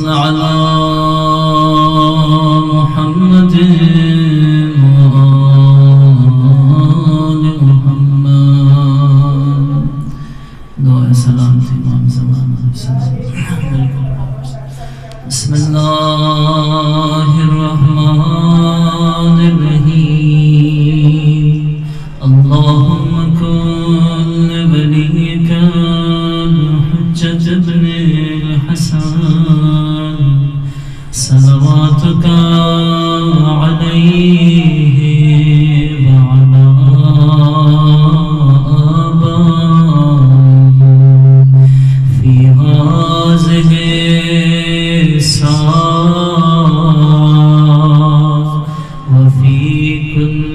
صل على محمد وآل محمد. دعا سلام امام زمان. بسم الله الرحمن الرحيم. اللهم كن لوليك الحجة ابن الحسن صلواتك عليه وعلى آبائه في هذه الساعة وفي كل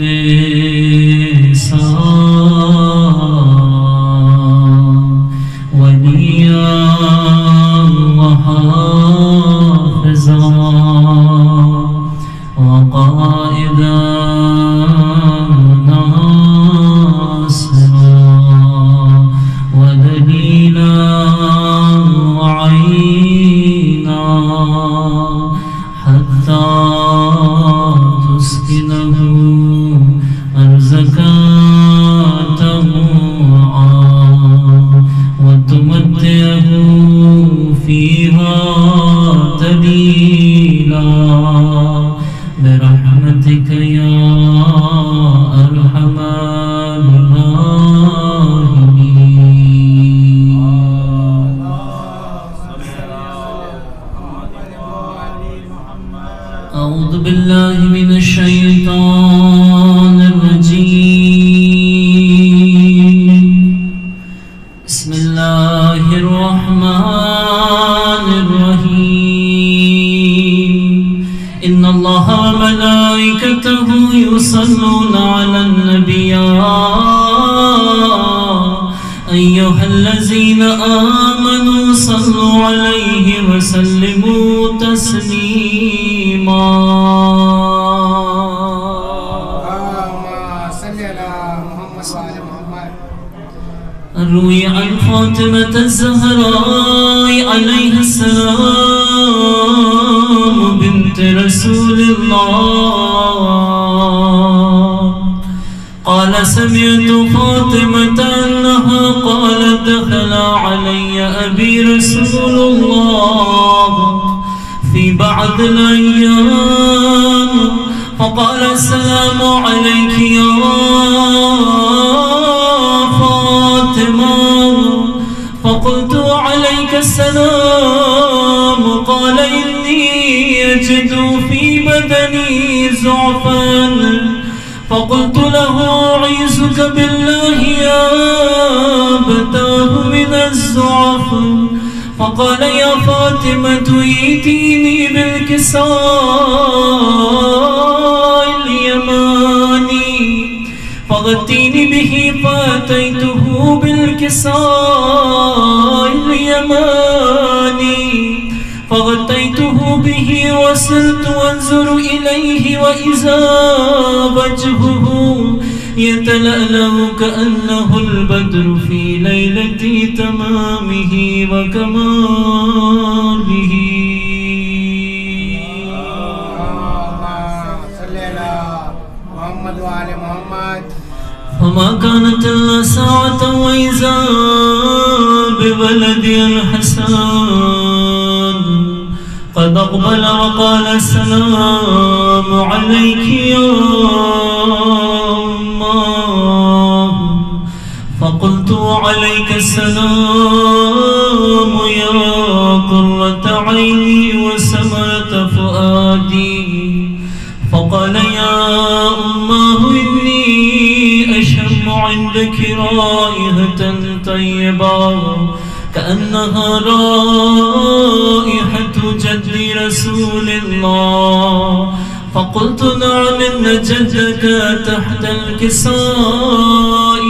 ساعة وليا وحافظا وقائدا ناصرا ودليلا وعينا حتى تسكنه أرزك طوعا وتمتعه فيها طويلا برحمتك يا أرحم الراحمين. أعوذ بالله من الشيطان الرجيم. بسم الله الرحمن الرحيم. إن الله وملائكته يصلون على النبي أيها الذين آمنوا صلوا عليه وسلموا تسليما. روي عن فاطمة الزهراء عليها السلام بنت رسول الله قال سمعت فاطمة أنها قالت دخل علي أبي رسول الله في بعض الأيام فقال السلام عليك يا فاطمة. فقلت عليك السلام. قال إني أجد في بدني ضعفا. فقلت له أعيذك بالله يا أبتاه من الضعف. فقال يا فاطمة ائتيني بالكساء اليماني فغطيني به. فأتيته بالكساء اليماني فغطيته به وصرت أنظر إليه وإذا وجهه يتلألأ كأنه البدر في ليلة تمامه وكماله. فما كانت إلا ساعة وإذا بولد الحسن قد أقبل وقال السلام عليك يا أمه. فقلت عليك السلام يا قرة عيني وسمرة فؤادي. فقال يا أمه إني أشم عندك رائحة طيبة كأنها رائحة جد رسول الله. فقلت نعم إن جدك تحت الكساء.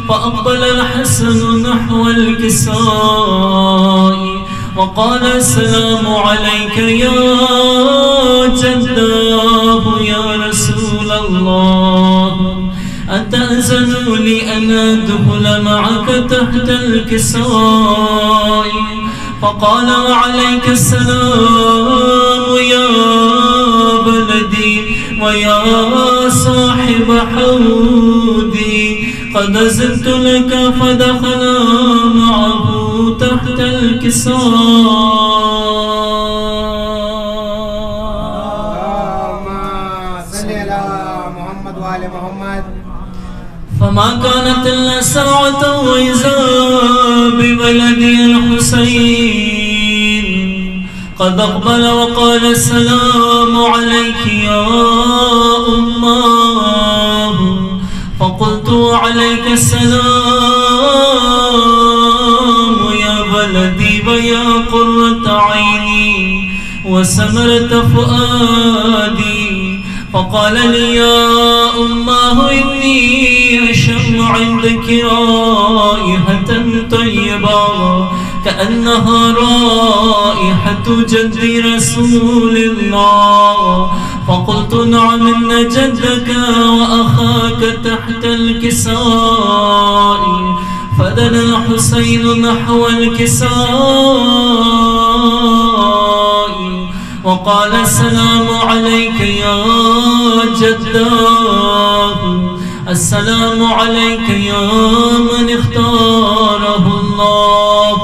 فأقبل الحسن نحو الكساء وقال السلام عليك يا جداه يا رسول الله. أتأذن لي أن أدخل معك تحت الكساء؟ فقال وعليك السلام يا بلدي ويا صاحب حودي قد أذنت لك فدخل معه تحت الكساء. فما كانت إلا ساعة وإذا بولدي الحسين قد أقبل وقال السلام عليك يا أماه. فقلت وعليك السلام يا ولدي ويا قرة عيني وسمرة فؤادي. فقال لي يا أماه إني أشم عندك رائحة طيبة كأنها رائحة جد رسول الله. فقلت نعم إن جدك وأخاك تحت الكساء. فدنا الحسين نحو الكساء وقال السلام عليك يا جداه. السلام عليك يا من اختاره الله.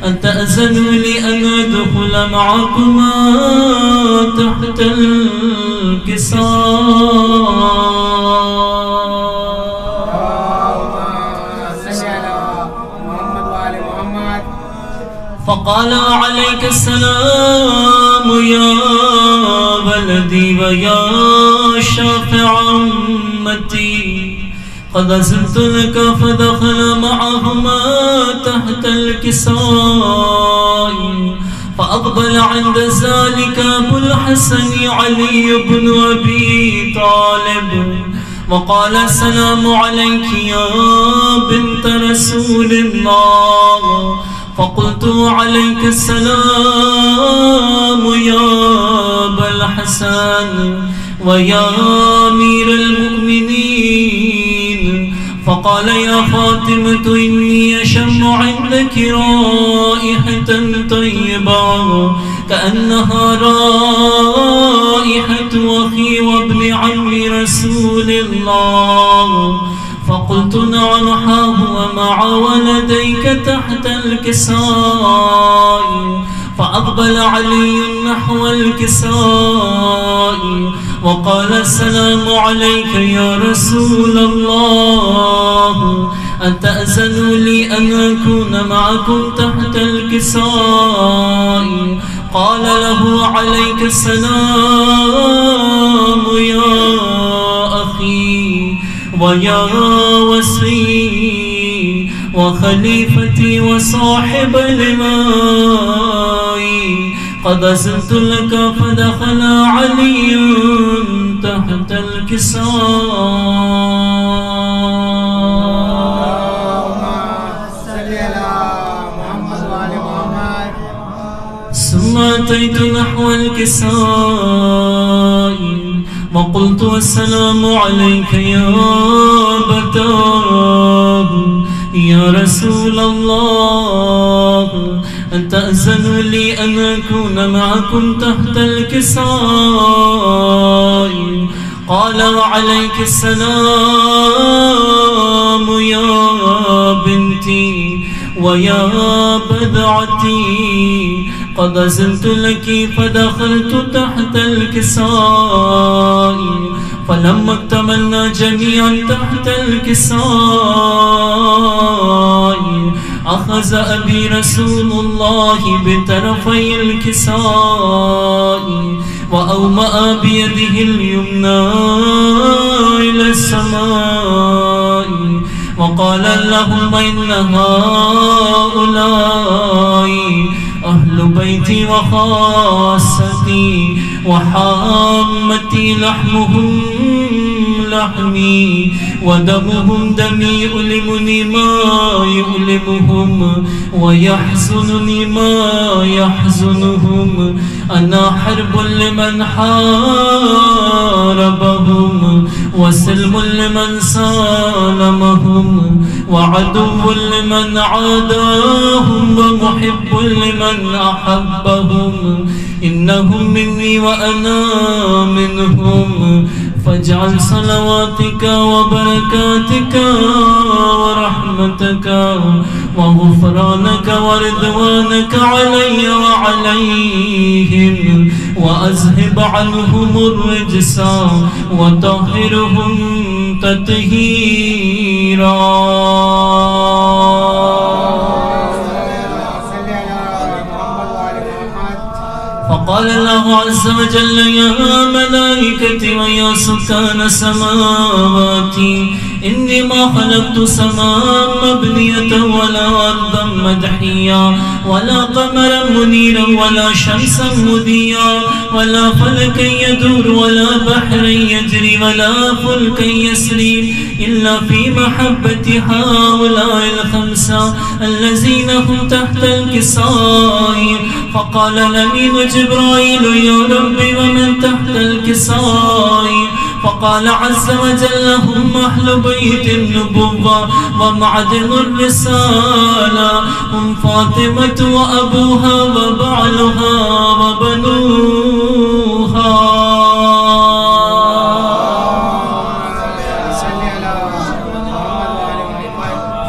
أن تأذنوا لي أن أدخل معكما تحت الكساء. فقال عليك السلام يا ولدي ويا شافع أمتي قد أذنت لك فدخل معهما تحت الكساء. فأقبل عند ذلك أبو الحسن علي بن أبي طالب وقال السلام عليك يا بنت رسول الله. فقلت عليك السلام يا أبا الحسن ويا أمير المؤمنين. فقال يا فاطمة إني أشم عندك رائحة طيبة كأنها رائحة أخي وابن عم رسول الله. فقلت نعم ها هو مع ولديك تحت الكساء. فأقبل علي نحو الكساء وقال السلام عليك يا رسول الله. أن تأذنوا لي أن أكون معكم تحت الكساء. قال له عليك السلام يا أخي ويا وصي وخليفتي وصاحب لمائي قد أذنت لك فدخل علي تحت الكساء. ثم أتيت نحو الكساء وقلت السلام عليك يا أبتاه يا رسول الله. أن تأذنوا لي أن أكون معكم تحت الكساء. قال وعليك السلام يا بنتي ويا بضعتي قد أذنت لك فدخلت تحت الكساء. فلما اكتملنا جميعا تحت الكساء أخذ أبي رسول الله بطرفي الكساء وأومأ بيده اليمنى إلى السماء وقال اللهم إن هؤلاء أهل بيتي وخاصتي وحامتي لحمهم لحمي ودمهم دمي يؤلمني ما يؤلمهم ويحزنني ما يحزنهم. أنا حرب لمن حاربهم وسلم لمن سالمهم. وعدو لمن عاداهم ومحب لمن أحبهم إنهم مني وأنا منهم فاجعل صلواتك وبركاتك ورحمتك وغفرانك ورضوانك علي وعليهم وأذهب عنهم الرجس وطهرهم تطهيرا. فقال الله عز وجل يا ملائكتي ويا سكان سماواتي إني ما خلقت سماء مبنية ولا أرضا مدحيا ولا قمرا منيرا ولا شمسا مضيا ولا فلكا يدور ولا بحرا يجري ولا فلكا يسري إلا في محبة هؤلاء الخمسة الذين هم تحت الكساء. فقال الأمين جبرائيل يا ربي ومن تحت الكساء؟ فقال عز وجل هم أهل بيت النبوة ومعدن الرسالة هم فاطمة وأبوها وبعلها وبنوها.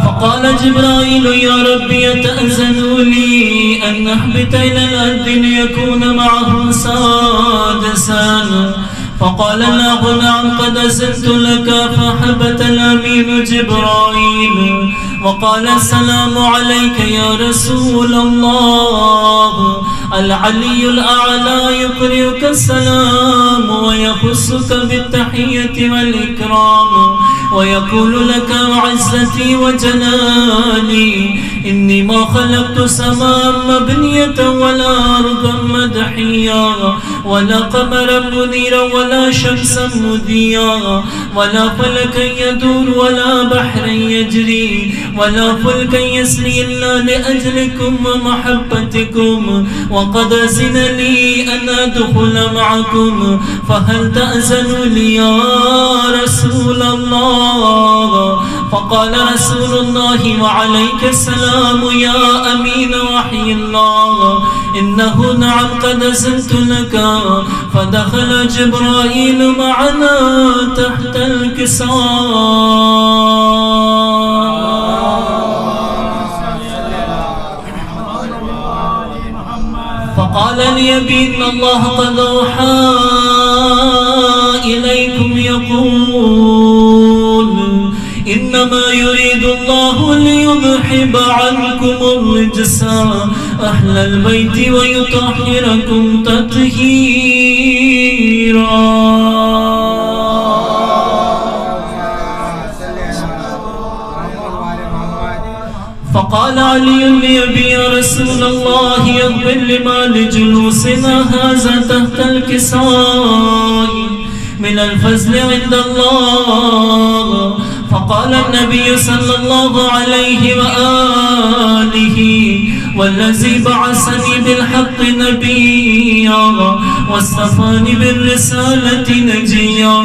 فقال جبرائيل يا ربي أتأذن لي أن نهبط إلى الأرض ليكون معهم سادسا؟ فقال الله نعم قد أذنت لك. فهبط الأمين جبرائيل وقال السلام عليك يا رسول الله. العلي الأعلى يقرئك السلام ويخصك بالتحية والإكرام ويقول لك وعزتي وجلالي إني ما خلقت سماء مبنية ولا أرضا مدحيا ولا قمرا منيرا ولا شمسا مضيا ولا فلكا يدور ولا بحرا يجري ولا فلكا يسري إلا لأجلكم ومحبتكم وقد أذن لي أن أدخل معكم فهل تأذن لي يا رسول الله؟ فقال رسول الله وعليك السلام يا أمين وحي الله إنه نعم قد أذنت لك. فدخل جبرائيل معنا تحت الكساء. فقال لي بأن الله قد أوحى إليكم يقول إنما يريد الله ليذهب عنكم الرجس أهل البيت ويطهركم تطهيرا. فقال علي لأبي يا رسول الله يغفر لما لجلوسنا هذا تحت الكساء من الفضل عند الله. فقال النبي صلى الله عليه وآله والذي بعثني بالحق نبيا واصطفاني بالرسالة نجيا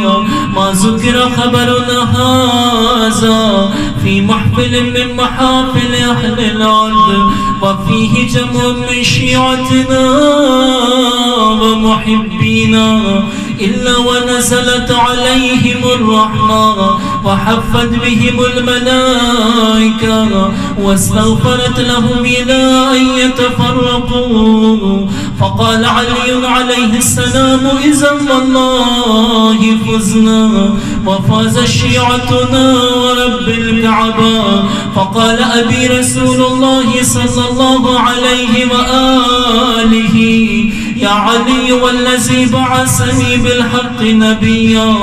ما ذكر خبرنا هذا في محفل من محافل أهل الأرض وفيه جمع من شيعتنا ومحبينا إلا ونزلت عليهم الرحمة وحفت بهم الملائكة واستغفرت لهم إلى أن يتفرقوا. فقال علي عليه السلام إذا والله فزنا وفاز شيعتنا ورب الكعبة. فقال أبي رسول الله صلى الله عليه وآله يا علي والذي بعثني بالحق نبيا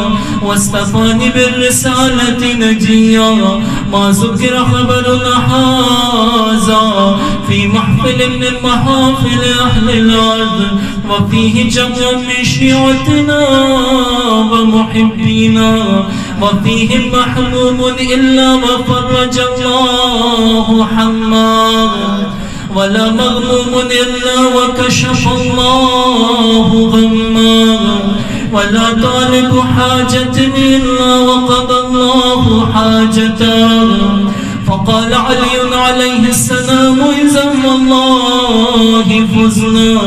واصطفاني بالرسالة نجيا ما ذكر خبرنا هذا في محفل من محافل أهل الأرض وفيه جمع من شيعتنا ومحبينا وفيهم محموم إلا وفرج الله حماه ولا مغموم إلا وكشف الله غماه ولا طالب حاجة إلا وقضى الله حاجته. وقال علي عليه السلام إذا والله فزنا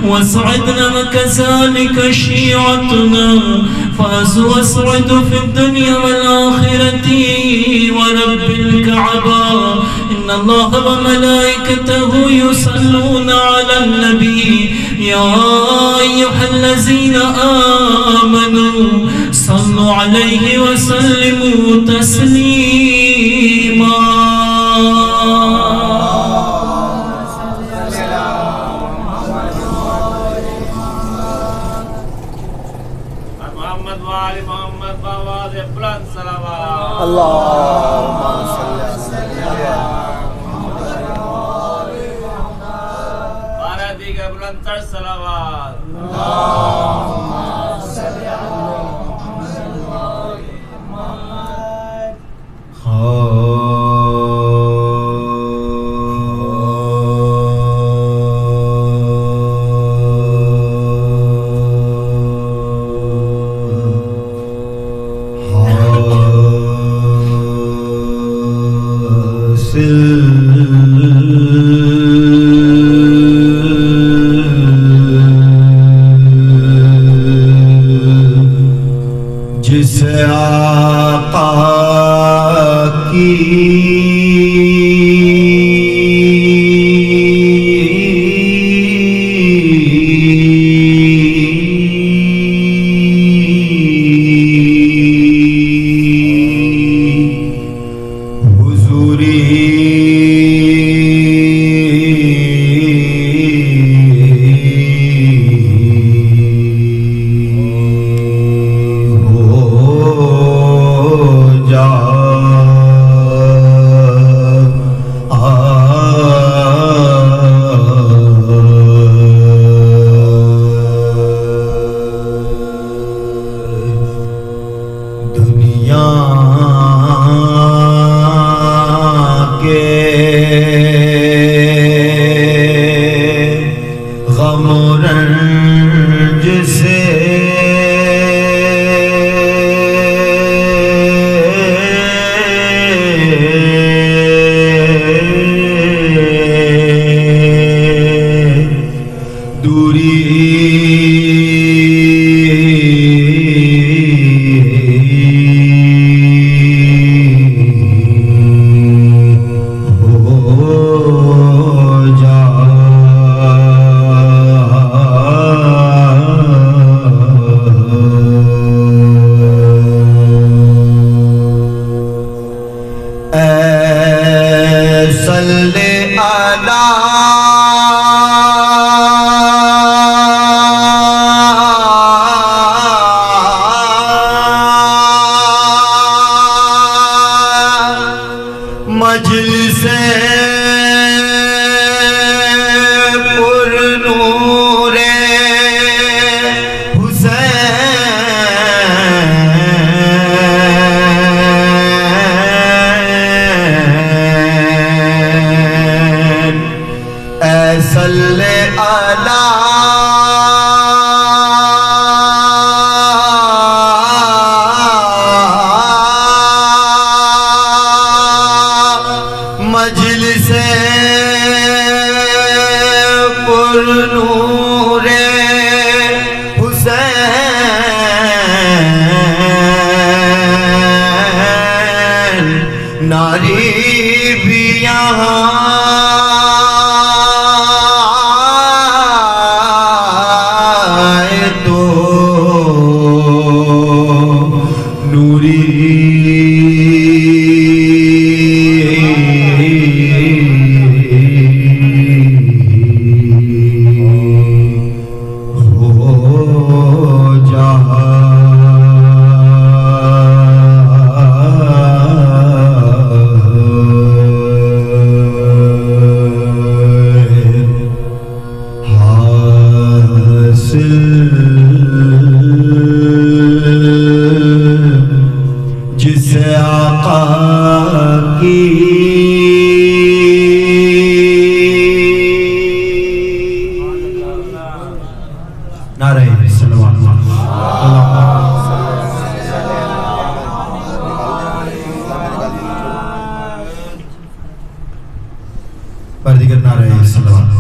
وسعدنا وكذلك شيعتنا فازوا واسعدوا في الدنيا والآخرة ورب الكعبة إن الله وملائكته يصلون على النبي يا أيها الذين آمنوا صلوا عليه وسلموا تسليما محمد وآل محمد بآواز بلند صلوات اللهم صل على بارہ دیگر بلند تر صلوات اللهم صل على جسے آقا کی مجلس پر نور حسین اے صلی علی مجلس پر نور حسین ناری بھی یہاں آئے تو نوری جسے آقا کی پردی کرنا رہے صلوات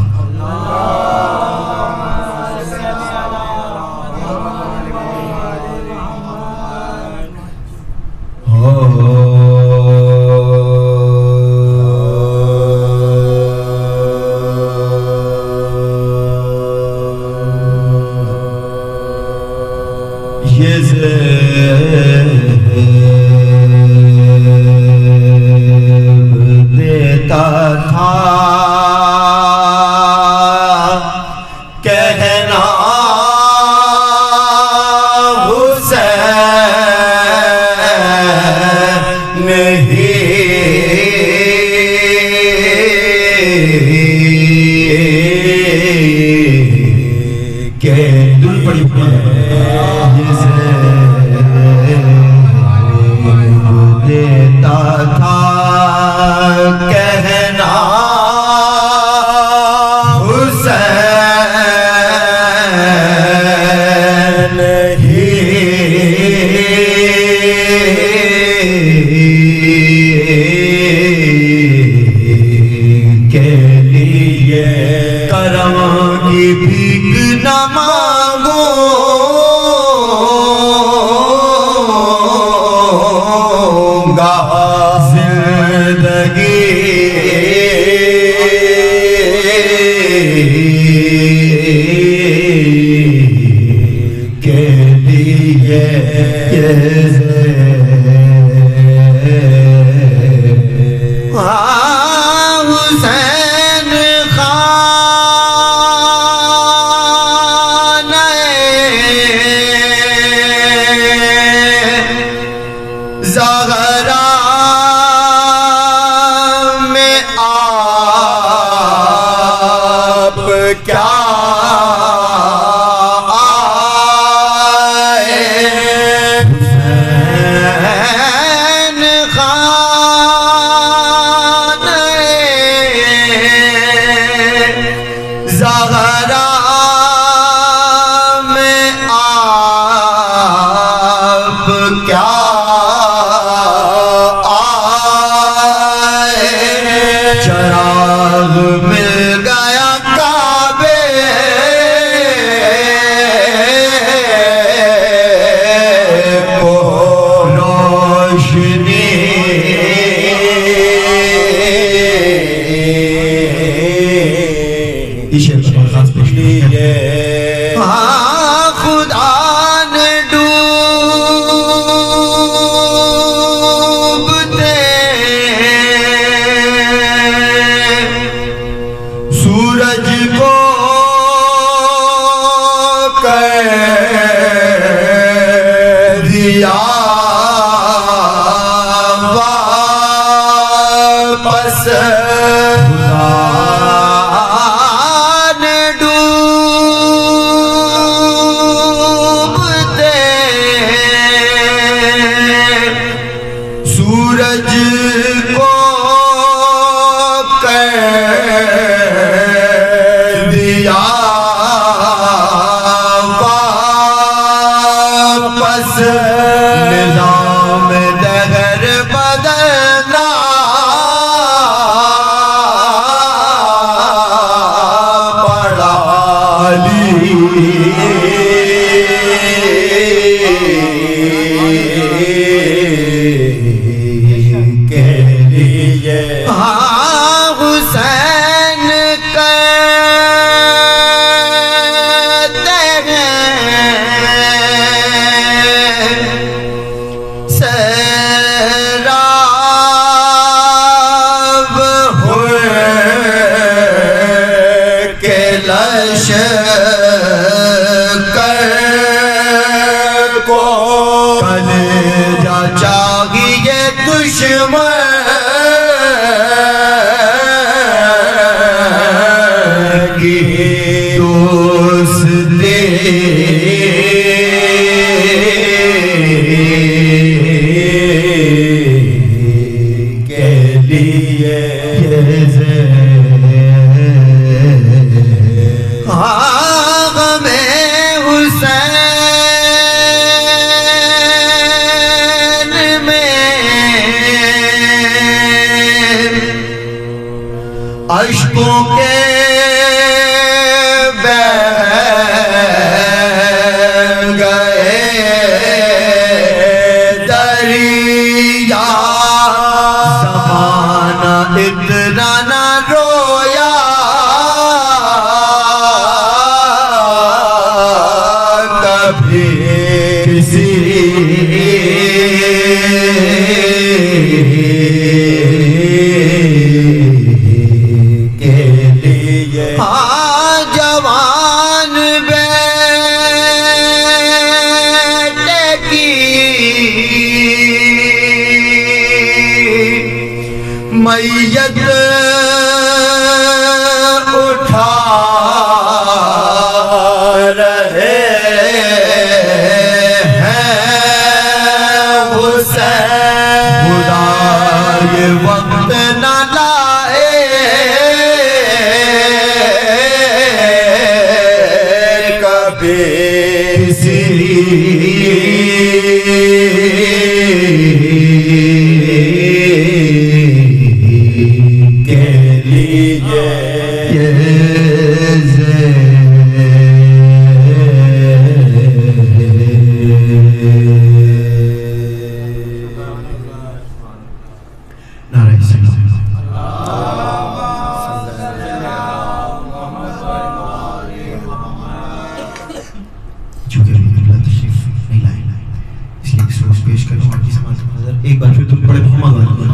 اشکوں کے بہ گئے دریا زمانہ اتنا نہ رویا کبھی کسی جوان بیٹے کی میت اٹھا رہے ہیں حسین خدا یہ وقت نہ لائے کسی کے لیے ایک بار پھر تم بڑے محمد والے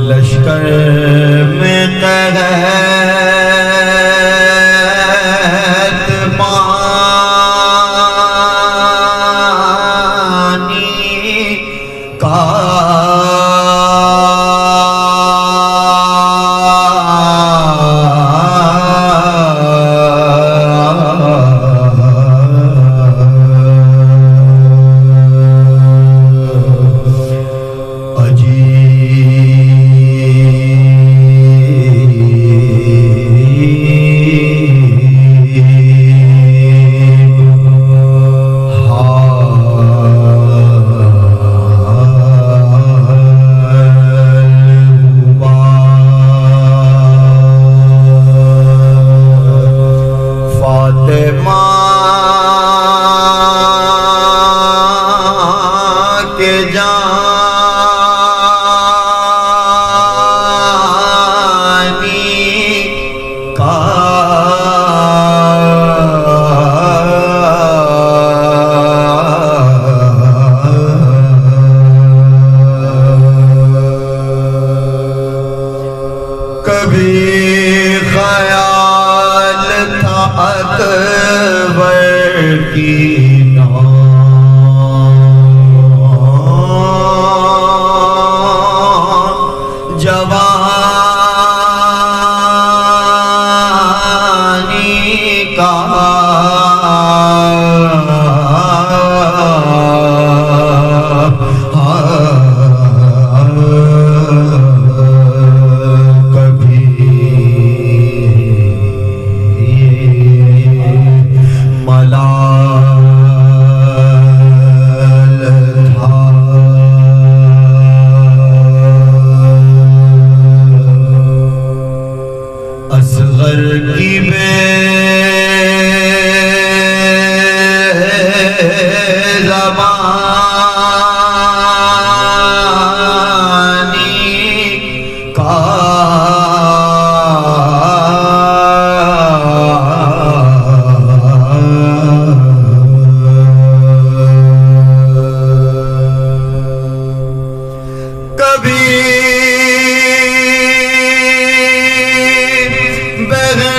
لشکر میں قحط پانی کا کے جانی کا کبھی خیال تھا اکبر کی جوانی کا کبھی ملال تھا اصغر کی بے زبانی کا کبھی بغیر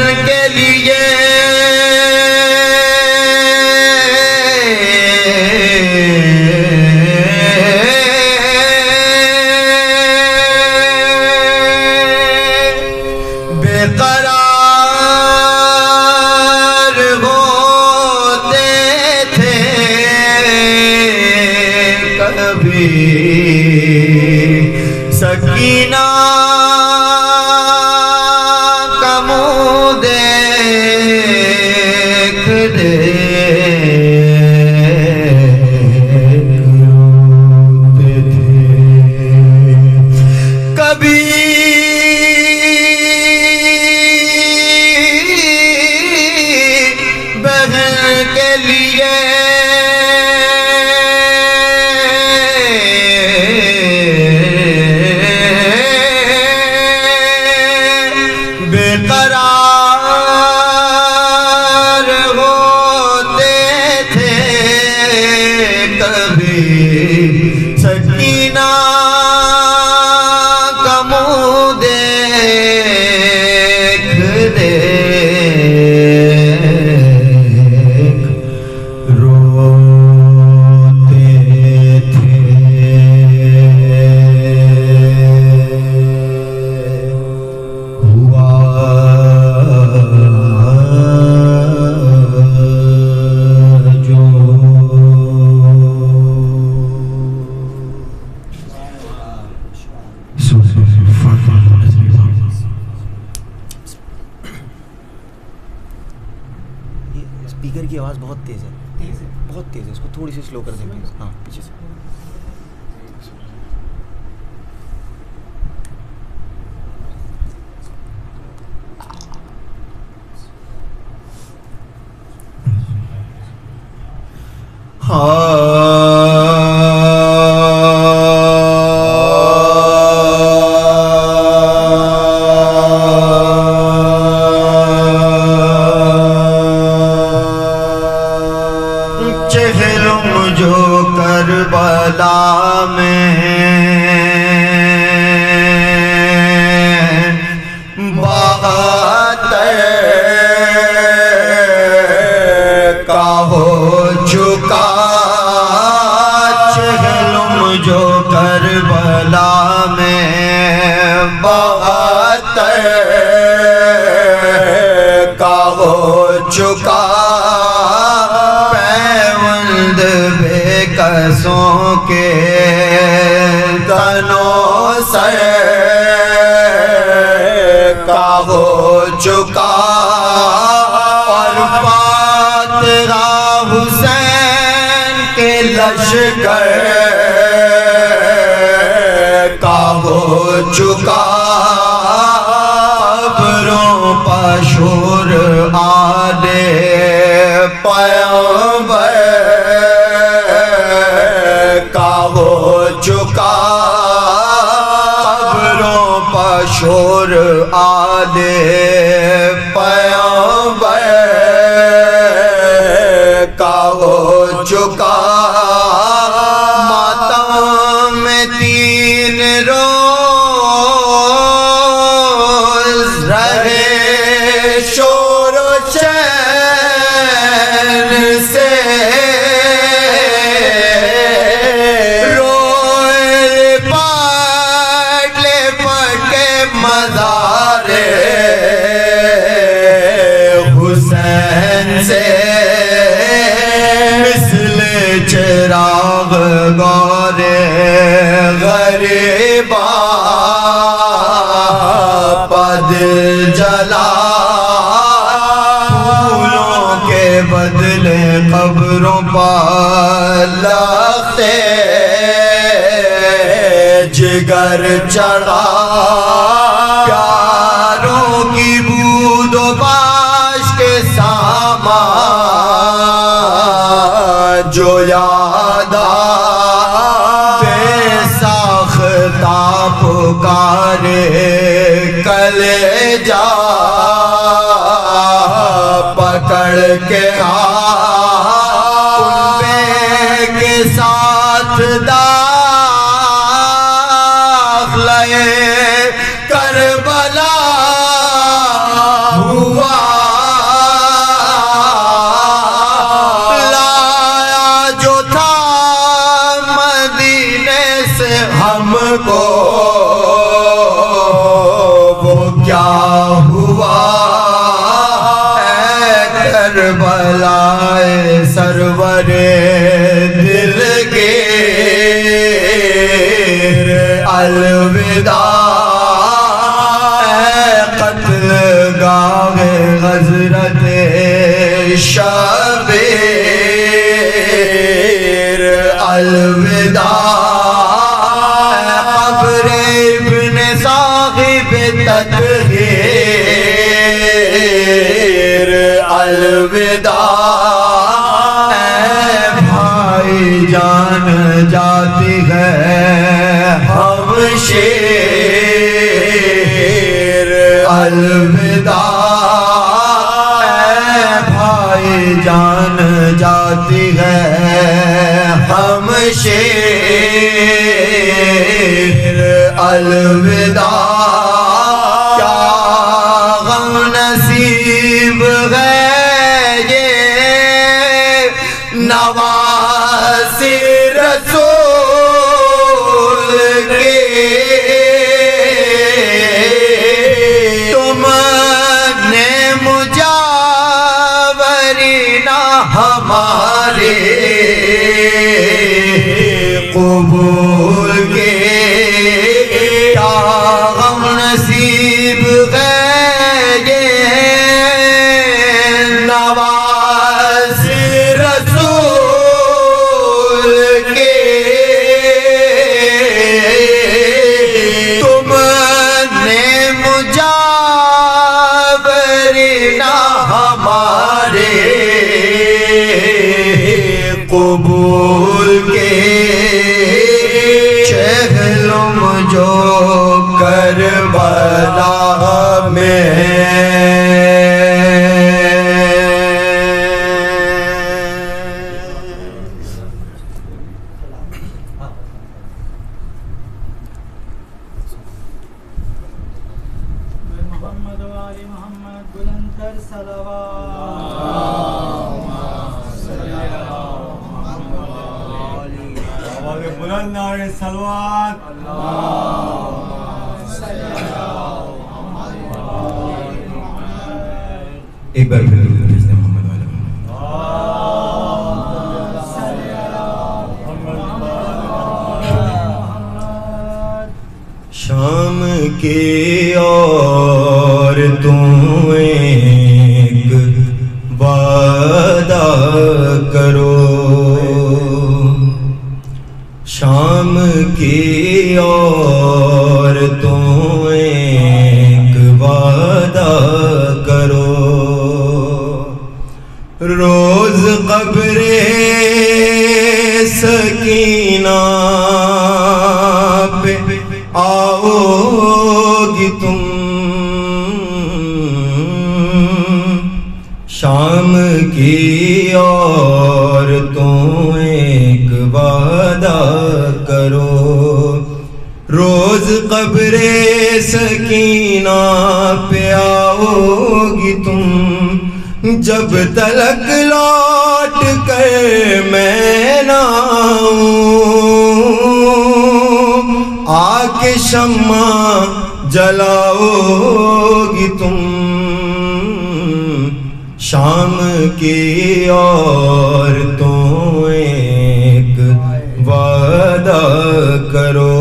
جگر کی آواز بہت تیز ہے، بہت تیز ہے، اس کو تھوڑی سی سلو کر دیں پلیز. ہاں پیچھے سے. چہلم جو کربلا میں بات کا ہو چکا، چہلم جو کربلا میں بات کا ہو چکا، پیوند بے قصوں کے تنوں سے کا ہو چکا، اور فاتحہ حسین کے لشکر کا ہو چکا، قبروں پر شور آلے پیغمبر کا ہو چکا، قبروں پر شور آلے پیغمبر کا ہو چکا، ماتم میں 3 روز رہے شور و چین سے، روئے پاٹ لے پٹ کے مزار حسین سے، مثل چراغ گور غریباں پد جلا، پھولوں کے بدلے قبروں پر لختے جگر چڑھا، پیاروں کی بود و باش کے سامان جو یاد بے ساختہ پکارے کلیجا پکڑ کے کنبے کے ساتھ داخلے کربلا ہوا، لایا جو تھا مدینے سے ہم کو وہ کیا ہوا، اے کربلا سرور دلگیر الوداع، اے قتل گاہ حضرت شبیر الوداع، اے قبر ابن صاحب تطہیر الوداع، اے بھائی جان جاتی ہے ہم شیر الوداع، اے بھائی جان جاتی ہے ہم شیر الوداع، کیا غم نصیب ہے یہ نواسی رسول کے، تم نے مجاورین ہمارے قبول کے، کیا غم نصیب ہے یہ نواز قبول کے چہلم جو کربلا میں محمد وآل محمد بلند تر بلند نعرے صلوات ایک بار پھر درود بھیجتے ہیں محمد والے شام کی اور تم ایک وعدہ کرو شام کی اور تم ایک وعدہ کرو روز قبر سکینہ پہ آؤ گی تم شام کی اور تم ایک وعدہ کرو روز قبر سکینہ پہ آؤ گی تم جب تلک لوٹ کر میں نہ آؤں آ کے شمع جلاؤ گی تم شام کی اور تم ایک وعدہ کرو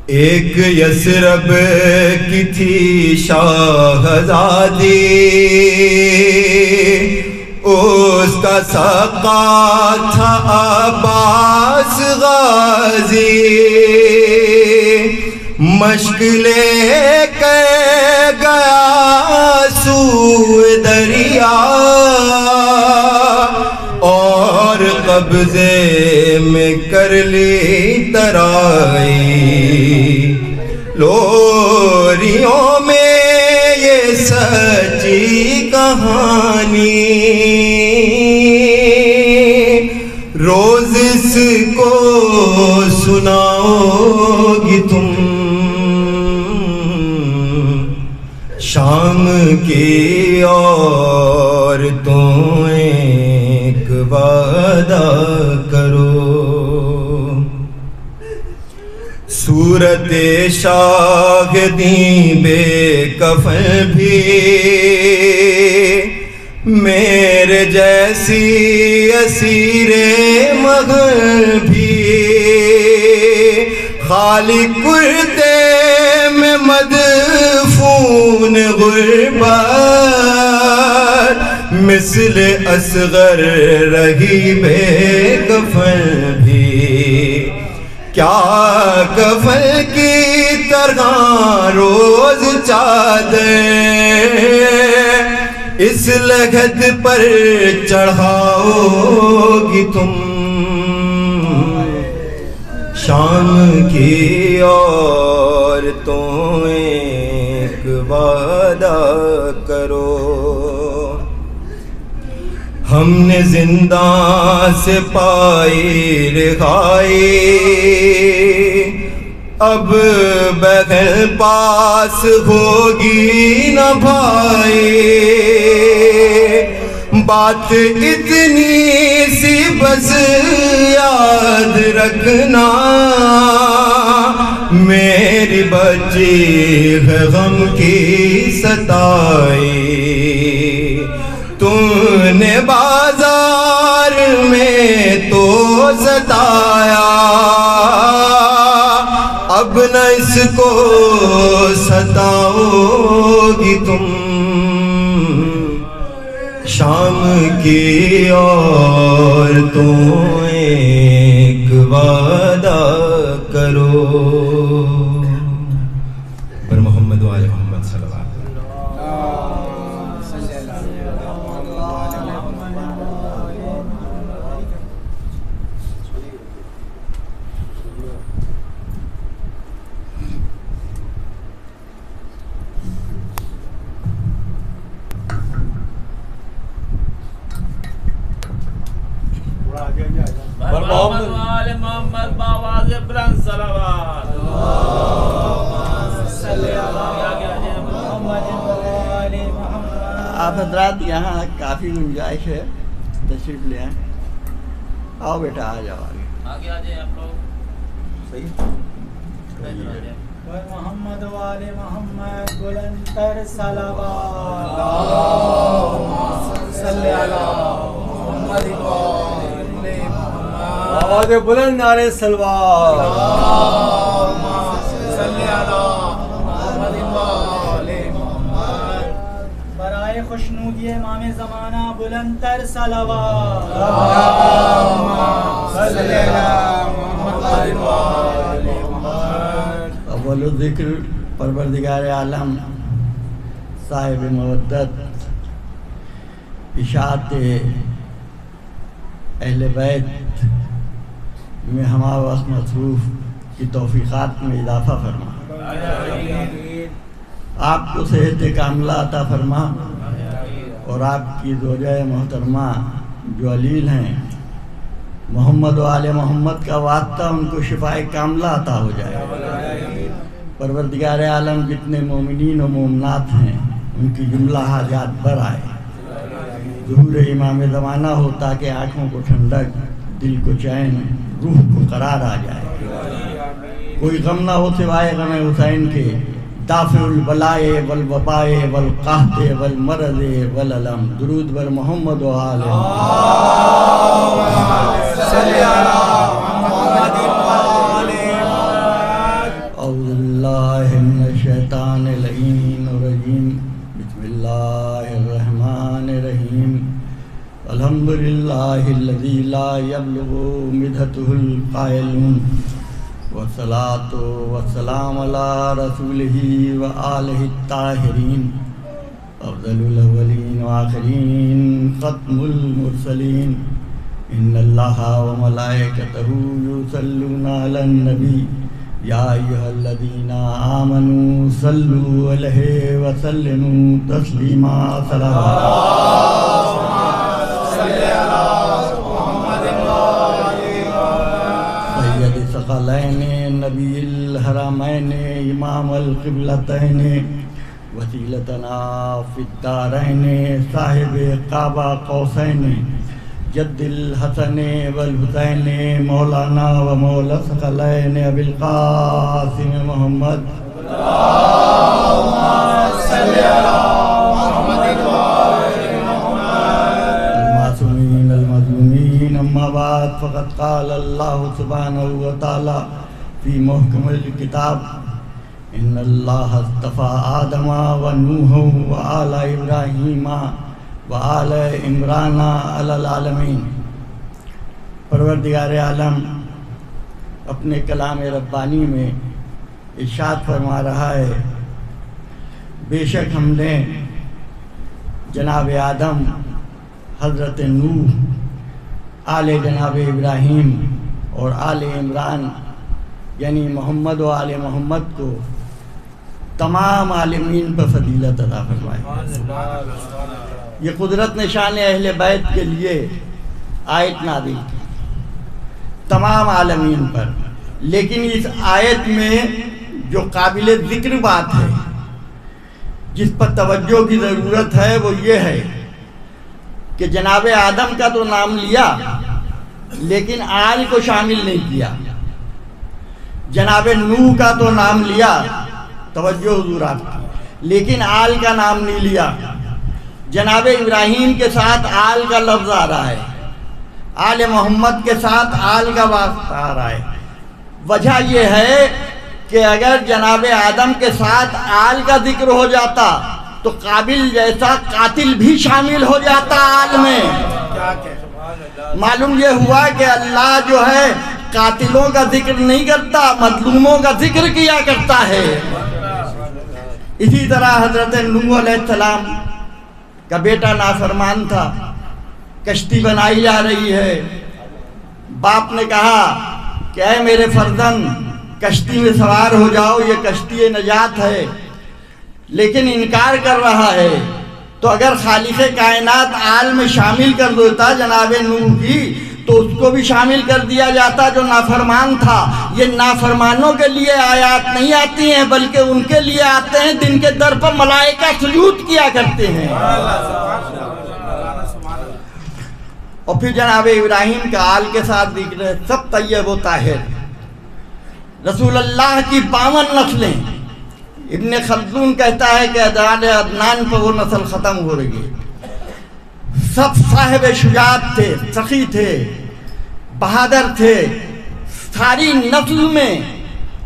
ایک یثرب کی تھی شاہزادی اس کا سقا تھا عباس غازی مشق لے کر گیا سوئے دریا اور قبضے میں کر لی ترائی لوریوں میں یہ سچی کہانی روز اس کو سناؤ گی تم شام کی اور تم ایک وعدہ کرو صورت شاہدی بے کفن بھی میرے جیسی اسیر مغل بھی خالی کرتے میں مدفون غربت مثل اصغر رہی بے کفن بھی کیا کفن کی طرح روز چادر اس لگت پر چڑھاؤ گی تم شام کی اور تم ایک وعدہ کرو ہم نے زندان سے پائی رہائی اب بغیر پاس ہوگی نہ بھائی بات اتنی سی بس یاد رکھنا میری بچی ہے غم کی ستائی تم نے بازار میں تو ستایا اب نہ اس کو ستاؤ گی تم شام کی اور تم ایک وعدہ کرو پر محمد وآل محمد صلی اللہ علیہ وسلم آپ حضرات یہاں کافی گنجائش ہے، تشریف لے آئیں. آؤ بیٹا آ جاؤ آگے. آگے آ جائیں آپ لوگ. صحیح. محمد وآل محمد بلند تر صلوات. صلی علی محمد وآل محمد. آواز بلند نعرہ سلوات. صلی علی محمد وآل محمد. برائے خوشنودی امام زمانہ بلند تر صلوات. صلی علی محمد وآل محمد. اول الذکر پروردگار عالم صاحب مودت اشاعت اہل بیت میں ہمہ وقت مصروف کی توفیقات میں اضافہ فرما. آپ کو صحت کاملہ عطا فرما اور آپ کی زوجہ محترمہ جو علیل ہیں محمد و آل محمد کا واسطہ ان کو شفاء کاملہ عطا ہو جائے. پروردگار عالم جتنے مومنین و مومنات ہیں ان کی جملہ حاجات بر آئے. ظہور امام زمانہ ہو تاکہ آنکھوں کو ٹھنڈک، دل کو چین، روح کو قرار آ جائے. کوئی غم نہ ہو سوائے غم حسین کے، دافع البلائے والوبائے والقحط والمرض والالم. درود بر محمد و آل صلی علی محمد وآل محمد. اعوذ باللہ من الشیطان اللعین الرجیم. بسم اللہ الرحمن الرحیم. الحمدللہ الذی لا یبلغ مدحتہ القائلون والصلاة والسلام علی رسولہ وآلہ الطاہرین. افضل الاولین وآخرین ختم المرسلین. ان اللہ وملائکتہ یصلون علی النبی یا ایہا الذین آمنوا صلوا علیہ وسلموا تسلیما. سید ثقلین نبی الحرمین امام القبلتین وسیلتنا فی الدارین صاحب قاب قوسین جد الحسن والحسین مولانا و مولا ثقلین ابی القاسم محمد. المعصومین المظلومین. اما بعد فقد قال اللہ سبحانہ وتعالی فی محکم الکتاب ان اللہ اصطفى آدم و نوح و آل ابراہیم وآل عمران علی العالمین. پروردگار عالم اپنے کلام ربانی میں ارشاد فرما رہا ہے بے شک ہم نے جناب آدم، حضرت نوح، آل جناب ابراہیم اور آل عمران یعنی محمد و آل محمد کو تمام عالمین پر فضیلت عطا فرمائی. یہ قدرت نشان اہل بیت کے لیے آیت نازل کی تمام عالمین پر. لیکن اس آیت میں جو قابل ذکر بات ہے، جس پر توجہ کی ضرورت ہے، وہ یہ ہے کہ جناب آدم کا تو نام لیا لیکن آل کو شامل نہیں کیا. جناب نوح کا تو نام لیا، توجہ حضورات، لیکن آل کا نام نہیں لیا. جناب ابراہیم کے ساتھ آل کا لفظ آ رہا ہے، آل محمد کے ساتھ آل کا واسطہ آ رہا ہے. وجہ یہ ہے کہ اگر جناب آدم کے ساتھ آل کا ذکر ہو جاتا تو قابل جیسا قاتل بھی شامل ہو جاتا آل میں. معلوم یہ ہوا کہ اللہ جو ہے قاتلوں کا ذکر نہیں کرتا، مظلوموں کا ذکر کیا کرتا ہے. اسی طرح حضرت نوح علیہ السلام کا بیٹا نافرمان تھا، کشتی بنائی جا رہی ہے. باپ نے کہا کہ اے میرے فرزند کشتی میں سوار ہو جاؤ، یہ کشتی نجات ہے، لیکن انکار کر رہا ہے. تو اگر خالق کائنات آل میں شامل کر دیتا جناب نوح کی تو اس کو بھی شامل کر دیا جاتا جو نافرمان تھا۔ یہ نافرمانوں کے لیے آیات نہیں آتی ہیں بلکہ ان کے لیے آتے ہیں جن کے در پر ملائکہ سجود کیا کرتے ہیں۔ اور پھر جناب ابراہیم کا آل کے ساتھ ذکر ہے، سب طیب و طاہر، رسول اللہ کی 52 نسلیں۔ ابن خلدون کہتا ہے کہ عدنان پر وہ نسل ختم ہو رہی ہے۔ سب صاحب شجاعت تھے، سخی تھے، بہادر تھے، ساری نسل میں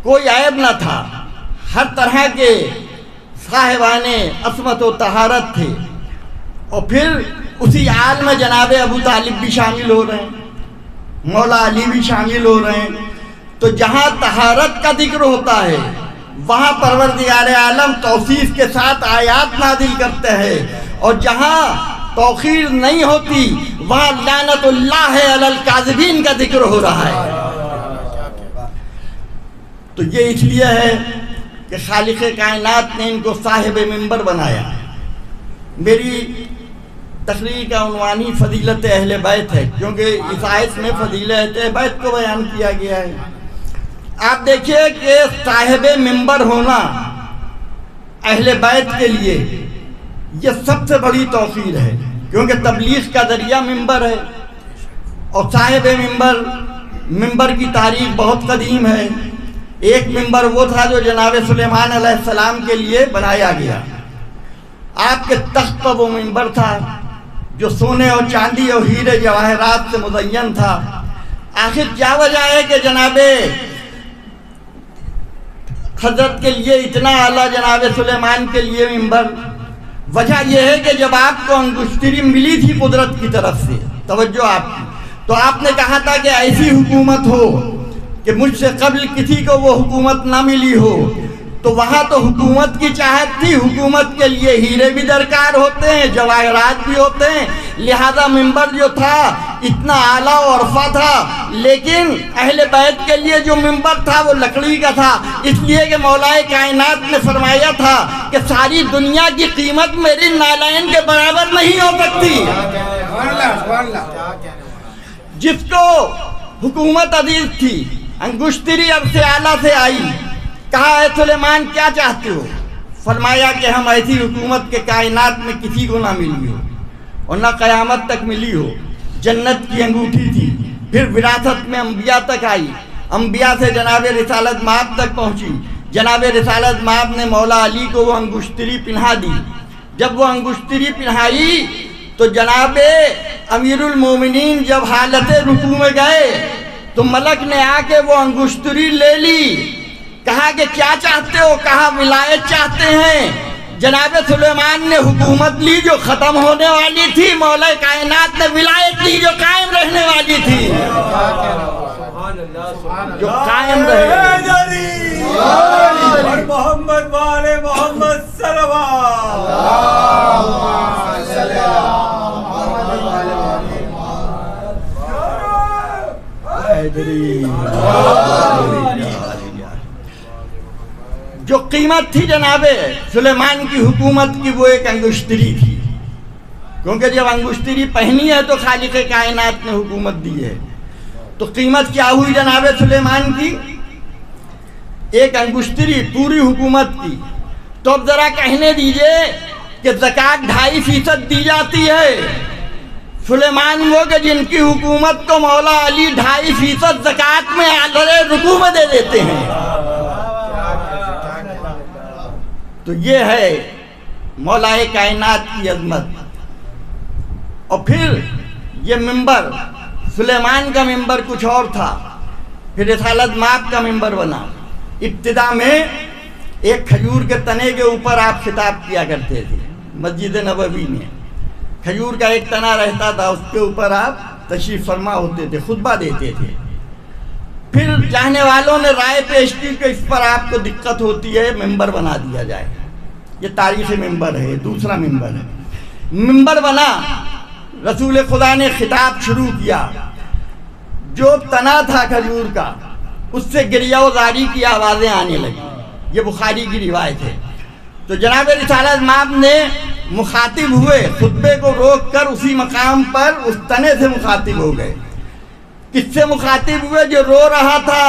کوئی عیب نہ تھا، ہر طرح کے صاحبان عصمت و طہارت تھے۔ اور پھر اسی آل میں جناب ابو طالب بھی شامل ہو رہے ہیں، مولا علی بھی شامل ہو رہے ہیں۔ تو جہاں طہارت کا ذکر ہوتا ہے وہاں پروردگار عالم توصیف کے ساتھ آیات نازل کرتے ہیں، اور جہاں توقیر نہیں ہوتی وہاں لعنت اللہ علی الکاذبین کا ذکر ہو رہا ہے۔ تو یہ اس لیے ہے کہ خالق کائنات نے ان کو صاحب منبر بنایا۔ میری تقریر کا عنوان ہی فضیلت اہل بیت ہے، کیونکہ اس آیت میں فضیلت اہل بیت کو بیان کیا گیا ہے۔ آپ دیکھیے کہ صاحب منبر ہونا اہل بیت کے لیے یہ سب سے بڑی توقیر ہے، کیونکہ تبلیغ کا ذریعہ منبر ہے، اور صاحب منبر کی تاریخ بہت قدیم ہے۔ ایک منبر وہ تھا جو جناب سلیمان علیہ السلام کے لیے بنایا گیا، آپ کے تخت پر وہ منبر تھا جو سونے اور چاندی اور ہیرے جواہرات سے مزین تھا۔ آخر کیا وجہ ہے کہ جناب حضرت کے لیے اتنا اعلیٰ جناب سلیمان کے لیے منبر؟ وجہ یہ ہے کہ جب آپ کو انگشتری ملی تھی قدرت کی طرف سے، توجہ آپ کی، تو آپ نے کہا تھا کہ ایسی حکومت ہو کہ مجھ سے قبل کسی کو وہ حکومت نہ ملی ہو۔ تو وہاں تو حکومت کی چاہت تھی، حکومت کے لیے ہیرے بھی درکار ہوتے ہیں، جواہرات بھی ہوتے ہیں، لہذا منبر جو تھا اتنا اعلیٰ و عرفہ تھا۔ لیکن اہل بیت کے لیے جو منبر تھا وہ لکڑی کا تھا، اس لیے کہ مولا کائنات نے فرمایا تھا کہ ساری دنیا کی قیمت میری نالین کے برابر نہیں ہو سکتی۔ جس کو حکومت عزیز تھی، انگشتری اب سے اعلیٰ سے آئی، کہا اے سلیمان کیا چاہتے ہو؟ فرمایا کہ ہم ایسی حکومت کے کائنات میں کسی کو نہ ملی ہو اور نہ قیامت تک ملی ہو۔ جنت کی انگوٹھی تھی، پھر وراثت میں انبیاء تک آئی، انبیاء سے جناب رسالت مآب تک پہنچی۔ جناب رسالت مآب نے مولا علی کو وہ انگشتری پہنا دی۔ جب وہ انگشتری پہنائی تو جناب امیر المومنین جب حالت رکوع میں گئے تو ملک نے آ کے وہ انگشتری لے لی، کہا کہ کیا چاہتے ہو؟ کہا ولایت چاہتے ہیں۔ جناب سلیمان نے حکومت لی جو ختم ہونے والی تھی، مولا کائنات نے ولایت لی جو قائم رہنے والی تھی، جو قائم رہے۔ اور محمد والے محمد صلوات جو قیمت تھی جناب سلیمان کی حکومت کی وہ ایک انگشتری تھی، کیونکہ جب انگشتری پہنی ہے تو خالق کائنات نے حکومت دی ہے۔ تو قیمت کیا ہوئی جناب سلیمان کی؟ ایک انگشتری پوری حکومت کی۔ تو اب ذرا کہنے دیجئے کہ زکوٰۃ 2.5% دی جاتی ہے، سلیمان وہ کہ جن کی حکومت کو مولا علی 2.5% زکوٰۃ میں حالت رکوع میں دے دیتے ہیں۔ تو یہ ہے مولا کائنات کی عظمت۔ اور پھر یہ منبر، سلیمان کا منبر کچھ اور تھا، پھر رسالت مآب کا منبر بنا۔ ابتدا میں ایک کھجور کے تنے کے اوپر آپ خطاب کیا کرتے تھے، مسجد نبوی میں کھجور کا ایک تنا رہتا تھا، اس کے اوپر آپ تشریف فرما ہوتے تھے، خطبہ دیتے تھے۔ پھر چاہنے والوں نے رائے پیش کی کہ اس پر آپ کو دقت ہوتی ہے، ممبر بنا دیا جائے۔ یہ تاریخی ممبر ہے، دوسرا ممبر ہے۔ ممبر بنا، رسول خدا نے خطاب شروع کیا، جو تنا تھا کھجور کا اس سے گریہ و زاری کی آوازیں آنے لگی، یہ بخاری کی روایت ہے۔ تو جناب رسالت مآب نے مخاطب ہوئے، خطبے کو روک کر اسی مقام پر اس تنے سے مخاطب ہو گئے کس سے مخاطب ہوئے؟ جو رو رہا تھا۔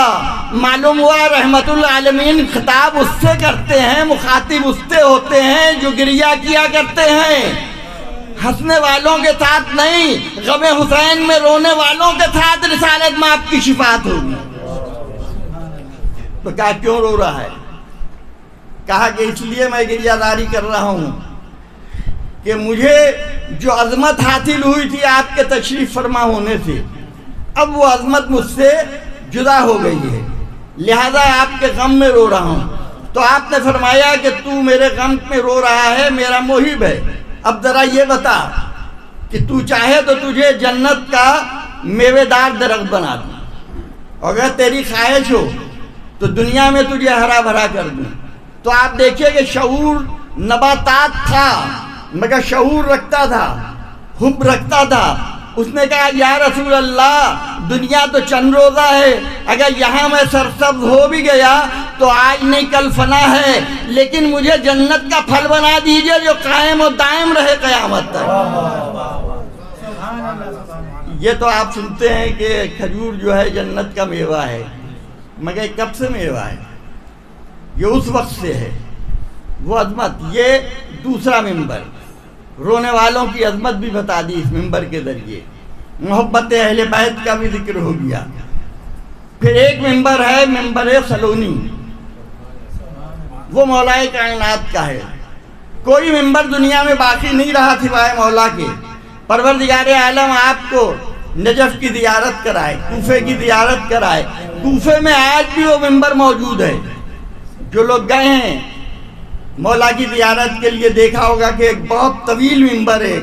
معلوم ہوا رحمت العالمین خطاب اس سے کرتے ہیں، مخاطب اس سے ہوتے ہیں جو گریہ کیا کرتے ہیں، ہنسنے والوں کے ساتھ نہیں، غم حسین میں رونے والوں کے ساتھ رسالت میں آپ کی شفاعت ہوگی۔ تو کہا کیوں رو رہا ہے؟ کہا کہ اس لیے میں گریہ داری کر رہا ہوں کہ مجھے جو عظمت حاصل ہوئی تھی آپ کے تشریف فرما ہونے سے، اب وہ عظمت مجھ سے جدا ہو گئی ہے، لہذا آپ کے غم میں رو رہا ہوں۔ تو آپ نے فرمایا کہ تو میرے غم میں رو رہا ہے، میرا محب ہے، اب ذرا یہ بتا کہ تو چاہے تو تجھے جنت کا میوے دار درخت بنا دوں، اگر تیری خواہش ہو تو دنیا میں تجھے ہرا بھرا کر دوں۔ تو آپ دیکھیے کہ شعور نباتات تھا مگر شعور رکھتا تھا، حب رکھتا تھا۔ اس نے کہا یا رسول اللہ دنیا تو چند روزہ ہے، اگر یہاں میں سرسبز ہو بھی گیا تو آج نہیں کل فنا ہے، لیکن مجھے جنت کا پھل بنا دیجئے جو قائم و دائم رہے قیامت تک۔ یہ تو آپ سنتے ہیں کہ کھجور جو ہے جنت کا میوہ ہے، مگر کب سے میوہ ہے؟ یہ اس وقت سے ہے وہ عظمت۔ یہ دوسرا ممبر، رونے والوں کی عظمت بھی بتا دی اس ممبر کے ذریعے، محبت اہل بیت کا بھی ذکر ہو گیا۔ پھر ایک ممبر ہے ممبر سلونی، وہ مولا کائنات کا ہے۔ کوئی ممبر دنیا میں باقی نہیں رہا سوائے مولا کے۔ پروردگار عالم آپ کو نجف کی زیارت کرائے، کوفے کی زیارت کرائے۔ کوفے میں آج بھی وہ ممبر موجود ہے۔ جو لوگ گئے ہیں مولا کی زیارت کے لیے دیکھا ہوگا کہ ایک بہت طویل ممبر ہے،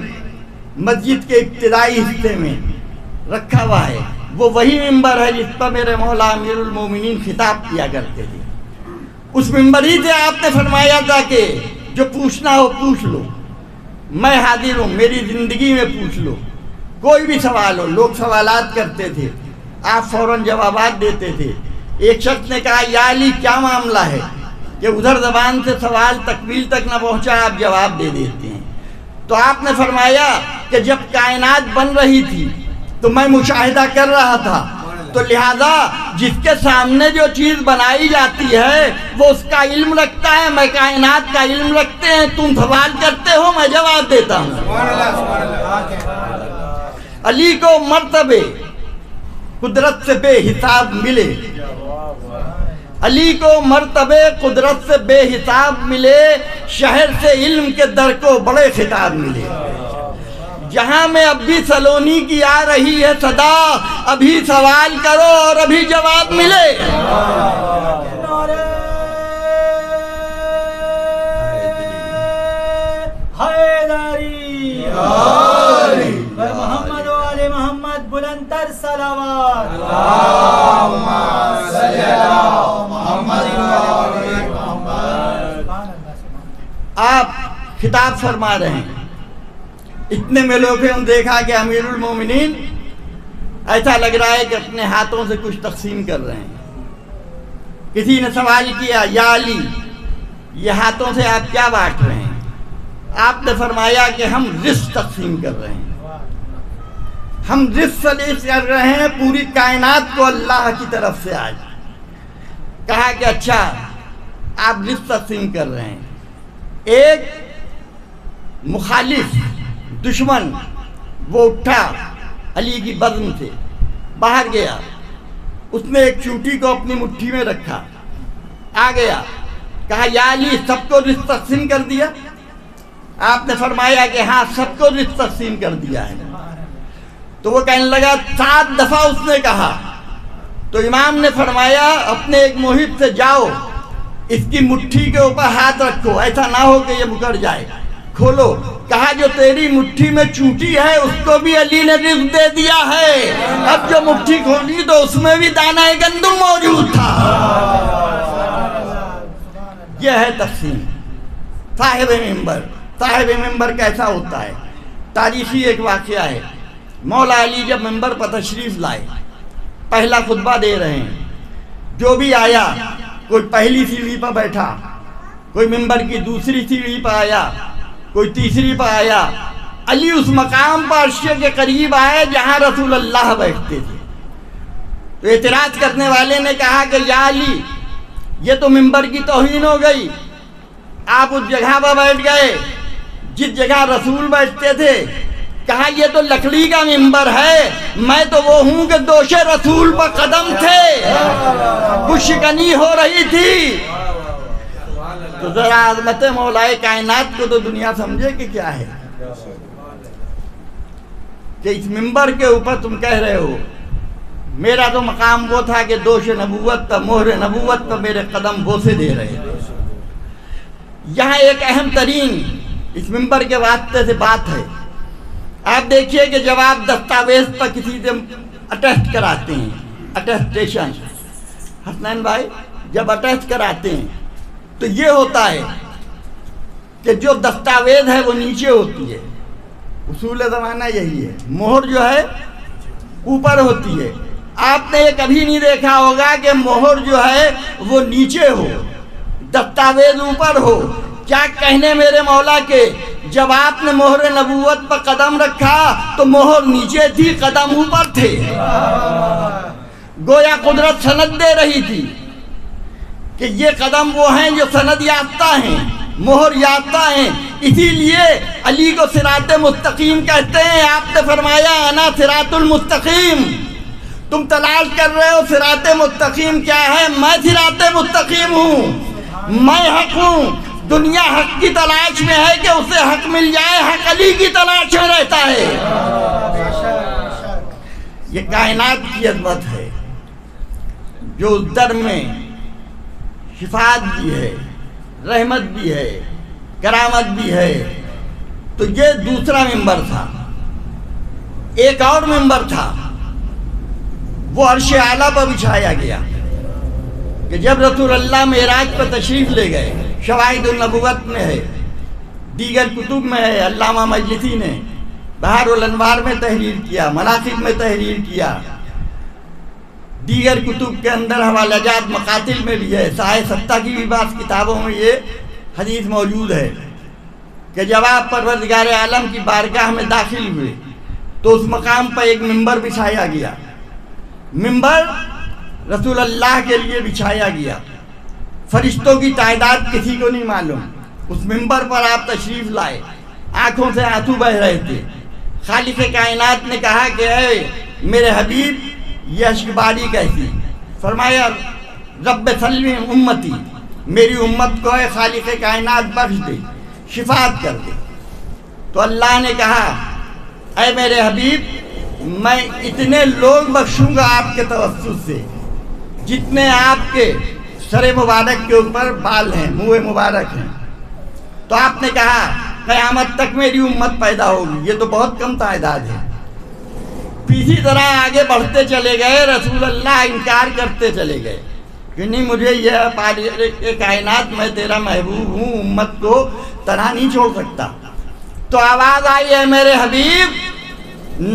مسجد کے ابتدائی حصے میں رکھا ہوا ہے۔ وہ وہی ممبر ہے جس پر میرے مولا امیر المومنین خطاب کیا کرتے تھے۔ اس ممبر ہی سے آپ نے فرمایا تھا کہ جو پوچھنا ہو پوچھ لو، میں حاضر ہوں، میری زندگی میں پوچھ لو، کوئی بھی سوال ہو۔ لوگ سوالات کرتے تھے، آپ فوراً جوابات دیتے تھے۔ ایک شخص نے کہا یا علی کیا معاملہ ہے کہ ادھر زبان سے سوال تکمیل تک نہ پہنچا آپ جواب دے دیتے ہیں؟ تو آپ نے فرمایا کہ جب کائنات بن رہی تھی تو میں مشاہدہ کر رہا تھا، تو لہذا جس کے سامنے جو چیز بنائی جاتی ہے وہ اس کا علم رکھتا ہے، میں کائنات کا علم رکھتے ہیں، تم سوال کرتے ہو میں جواب دیتا ہوں۔ علی کو مرتبے قدرت سے بے حساب ملے، علی کو مرتبے قدرت سے بے حساب ملے، شہر سے علم کے در کو بڑے خطاب ملے۔ جہاں میں اب بھی سلونی کی آ رہی ہے صدا، ابھی سوال کرو اور ابھی جواب ملے۔ حیدری بر محمد و آل محمد بلندتر صلوات۔ اللہم صلی علی محمد و آل محمد۔ آپ خطاب فرما رہے ہیں، اتنے میں لوگوں نے دیکھا کہ امیر المومنین ایسا لگ رہا ہے کہ اپنے ہاتھوں سے کچھ تقسیم کر رہے ہیں۔ کسی نے سوال کیا یا علی یہ ہاتھوں سے آپ کیا بانٹ رہے ہیں؟ آپ نے فرمایا کہ ہم رزق تقسیم کر رہے ہیں، ہم رزق سلیس کر رہے ہیں پوری کائنات کو اللہ کی طرف سے۔ آج کہا کہ اچھا آپ رزق تقسیم کر رہے ہیں۔ ایک مخالف دشمن وہ اٹھا علی کی بزم سے باہر گیا، اس نے ایک چوٹی کو اپنی مٹھی میں رکھا، آ گیا، کہا یا علی سب کو رزق تقسیم کر دیا؟ آپ نے فرمایا کہ ہاں سب کو رزق تقسیم کر دیا ہے۔ تو وہ کہنے لگا 7 دفعہ اس نے کہا۔ تو امام نے فرمایا اپنے ایک محب سے جاؤ، اس کی مٹھی کے اوپر ہاتھ رکھو، ایسا نہ ہو کہ یہ مکر جائے، کھولو۔ کہا جو تیری مٹھی میں چوٹی ہے اس کو بھی علی نے رزق دے دیا ہے۔ اب جو مٹھی کھولی تو اس میں بھی دانہ گندم موجود تھا۔ یہ ہے تقسیم۔ صاحب ممبر، صاحب ممبر کیسا ہوتا ہے؟ تاریخی ایک واقعہ ہے۔ مولا علی جب ممبر پر تشریف لائے، پہلا خطبہ دے رہے ہیں، جو بھی آیا کوئی پہلی سیڑھی پر بیٹھا، کوئی ممبر کی دوسری سیڑھی پر آیا، کوئی تیسری پر آیا۔ علی اس مقام پر عرش کے قریب آئے جہاں رسول اللہ بیٹھتے تھے۔ تو اعتراض کرنے والے نے کہا کہ یا علی یہ تو منبر کی توہین ہو گئی، آپ اس جگہ پر بیٹھ گئے جس جگہ رسول بیٹھتے تھے، کہا یہ تو لکڑی کا منبر ہے، میں تو وہ ہوں کہ دوش رسول پر قدم تھے، کچھ شکنی ہو رہی تھی۔ تو ذرا عظمت مولائے کائنات کو تو دنیا سمجھے کہ کیا ہے، کہ اس منبر کے اوپر تم کہہ رہے ہو میرا تو مقام وہ تھا کہ دوش نبوت پر، مہر نبوت پر میرے قدم بوسے دے رہے تھے۔ یہاں ایک اہم ترین اس منبر کے واسطے سے بات ہے، آپ دیکھیے کہ جب آپ دستاویز پر کسی سے اٹیسٹ کراتے ہیں، اٹیسٹیشن، حسنین بھائی جب اٹیسٹ کراتے ہیں تو یہ ہوتا ہے کہ جو دستاویز ہے وہ نیچے ہوتی ہے، اصول زمانہ یہی ہے، مہر جو ہے اوپر ہوتی ہے۔ آپ نے یہ کبھی نہیں دیکھا ہوگا کہ مہر جو ہے وہ نیچے ہو، دستاویز اوپر ہو۔ کیا کہنے میرے مولا کے، جب آپ نے مہر نبوت پر قدم رکھا تو مہر نیچے تھی، قدم اوپر تھے، گویا قدرت سند دے رہی تھی کہ یہ قدم وہ ہیں جو سند یافتہ ہیں، مہر یافتہ ہیں، اسی لیے علی کو صراط مستقیم کہتے ہیں۔ آپ نے فرمایا انا صراط المستقیم، تم تلاش کر رہے ہو صراط مستقیم کیا ہے، میں صراط مستقیم ہوں، میں حق ہوں۔ دنیا حق کی تلاش میں ہے کہ اسے حق مل جائے، حق علی کی تلاش میں رہتا ہے۔ یہ کائنات کی عظمت ہے جو اس در میں شفاعت بھی ہے، رحمت بھی ہے، کرامت بھی ہے۔ تو یہ دوسرا منبر تھا۔ ایک اور منبر تھا، وہ عرش اعلیٰ پر بچھایا گیا کہ جب رسول اللہ معراج پر تشریف لے گئے، شواہد النبوت میں ہے، دیگر کتب میں ہے، علامہ مجلسی نے بحر الانوار میں تحریر کیا، مناقب میں تحریر کیا، دیگر کتب کے اندر حوالہ جات مقاتل میں بھی ہے، سائے ستہ کی بھی بعض کتابوں میں یہ حدیث موجود ہے کہ جب آپ پروردگار عالم کی بارگاہ میں داخل ہوئے تو اس مقام پر ایک منبر بچھایا گیا۔ منبر رسول اللہ کے لیے بچھایا گیا، فرشتوں کی تعداد کسی کو نہیں معلوم۔ اس منبر پر آپ تشریف لائے، آنکھوں سے آنسو بہ رہے تھے۔ خالق کائنات نے کہا کہ اے میرے حبیب یہ اشک باری کیسی؟ فرمایا رب سلم امتی، میری امت کو اے خالق کائنات بخش دے، شفاعت کر دے۔ تو اللہ نے کہا اے میرے حبیب میں اتنے لوگ بخشوں گا آپ کے توسط سے جتنے آپ کے سر مبارک کے اوپر بال ہیں، منہ مبارک ہیں۔ تو آپ نے کہا قیامت تک میری امت پیدا ہوگی، یہ تو بہت کم تعداد ہے۔ اسی طرح آگے بڑھتے چلے گئے، رسول اللہ انکار کرتے چلے گئے کہ نہیں مجھے یہ کائنات میں تیرا محبوب ہوں، امت کو تنہا نہیں چھوڑ سکتا۔ تو آواز آئی ہے میرے حبیب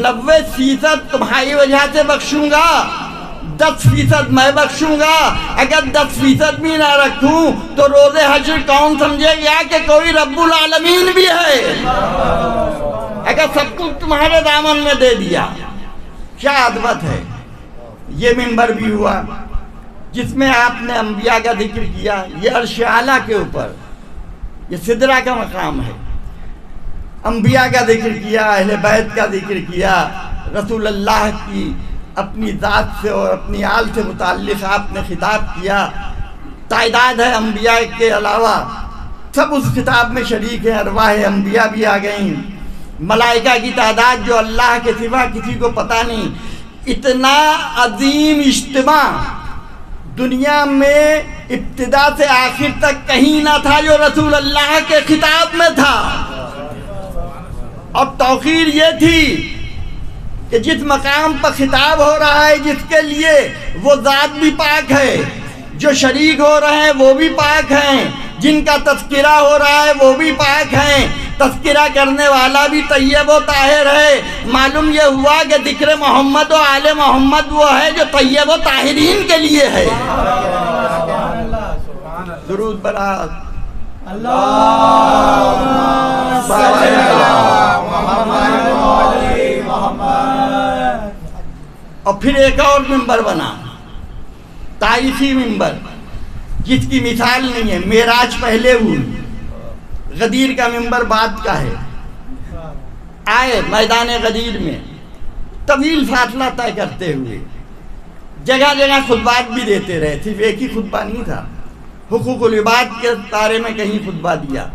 90% تمہاری وجہ سے بخشوں گا، 10% میں بخشوں گا۔ اگر 10% بھی نہ رکھوں تو روز حشر کون سمجھے گا کہ کوئی رب العالمین بھی ہے؟ اگر سب کچھ تمہارے دامن میں دے دیا، کیا عظمت ہے۔ یہ منبر بھی ہوا جس میں آپ نے انبیاء کا ذکر کیا، یہ عرش اعلیٰ کے اوپر، یہ سدرہ کا مقام ہے، انبیاء کا ذکر کیا، اہل بیت کا ذکر کیا، رسول اللہ کی اپنی ذات سے اور اپنی آل سے متعلق آپ نے خطاب کیا۔ تعداد ہے انبیاء کے علاوہ سب اس خطاب میں شریک ہیں، ارواح انبیاء بھی آ گئیں، ملائکہ کی تعداد جو اللہ کے سوا کسی کو پتہ نہیں۔ اتنا عظیم اجتماع دنیا میں ابتدا سے آخر تک کہیں نہ تھا جو رسول اللہ کے خطاب میں تھا۔ اور توقیر یہ تھی کہ جس مقام پر خطاب ہو رہا ہے، جس کے لیے وہ ذات بھی پاک ہے، جو شریک ہو رہے ہیں وہ بھی پاک ہیں، جن کا تذکرہ ہو رہا ہے وہ بھی پاک ہیں، تذکرہ کرنے والا بھی طیب و طاہر ہے۔ معلوم یہ ہوا کہ ذکر محمد و آل محمد وہ ہے جو طیب و طاہرین کے لیے ہے۔ درود برات اور پھر ایک اور منبر بنا، تاریخی ممبر جس کی مثال نہیں ہے. معراج پہلے ہوئی، غدیر کا ممبر بعد کا ہے. آئے میدان غدیر میں طویل فاصلہ طے کرتے ہوئے جگہ جگہ خطبات بھی دیتے رہے. صرف ایک ہی خطبہ نہیں تھا، حقوق العباد کے بارے میں کہیں خطبہ دیا،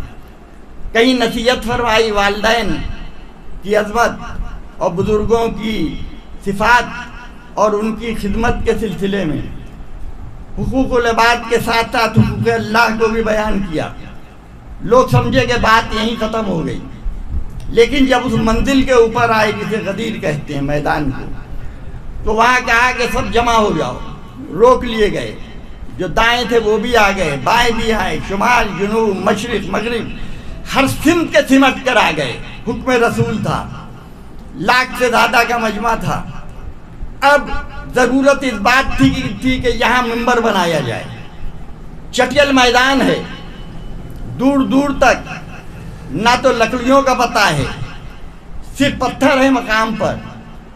کہیں نصیحت فرمائی والدین کی عظمت اور بزرگوں کی صفات اور ان کی خدمت کے سلسلے میں. حقوق العباد کے ساتھ ساتھ حقوق اللہ کو بھی بیان کیا. لوگ سمجھے کہ بات یہیں ختم ہو گئی، لیکن جب اس منزل کے اوپر آئے جسے غدیر کہتے ہیں میدان کو، تو وہاں کہا کہ سب جمع ہو جاؤ. روک لیے گئے، جو دائیں تھے وہ بھی آ گئے، بائیں بھی آئے، شمال جنوب مشرق مغرب ہر سمت کے سمٹ کر آ گئے. حکم رسول تھا، لاکھ سے زیادہ کا مجمع تھا. اب ضرورت اس بات تھی کہ یہاں ممبر بنایا جائے. چٹیل میدان ہے، دور دور تک نہ تو لکڑیوں کا پتہ ہے، صرف پتھر ہے مقام پر.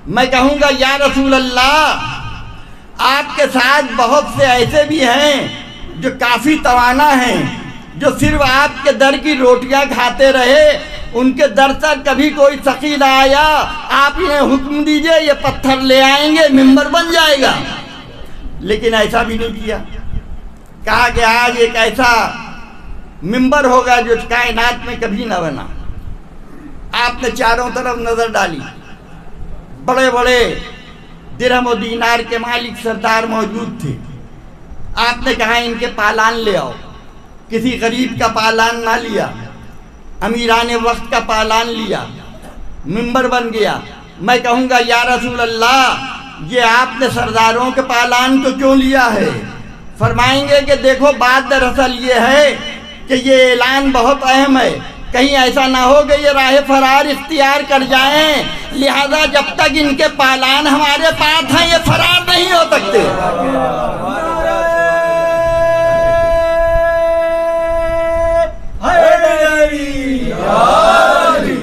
میں کہوں گا یا رسول اللہ، آپ کے ساتھ بہت سے ایسے بھی ہیں جو کافی توانا ہیں، جو صرف آپ کے در کی روٹیاں کھاتے رہے. ان کے در تک کبھی کوئی سقی نہ آیا. آپ انہیں حکم دیجئے یہ پتھر لے آئیں گے، ممبر بن جائے گا. لیکن ایسا بھی نہیں کیا. کہا کہ آج ایک ایسا ممبر ہوگا جو کائنات میں کبھی نہ بنا. آپ نے چاروں طرف نظر ڈالی، بڑے بڑے درہم و دینار کے مالک سردار موجود تھے. آپ نے کہا ان کے پالان لے آؤ. کسی غریب کا پالان نہ لیا، امیران وقت کا پالان لیا، ممبر بن گیا. میں کہوں گا یا رسول اللہ، یہ آپ نے سرداروں کے پالان کو کیوں لیا ہے؟ فرمائیں گے کہ دیکھو بات دراصل یہ ہے کہ یہ اعلان بہت اہم ہے، کہیں ایسا نہ ہو کہ یہ راہ فرار اختیار کر جائیں، لہذا جب تک ان کے پالان ہمارے پاس ہیں یہ فرار نہیں ہو سکتے.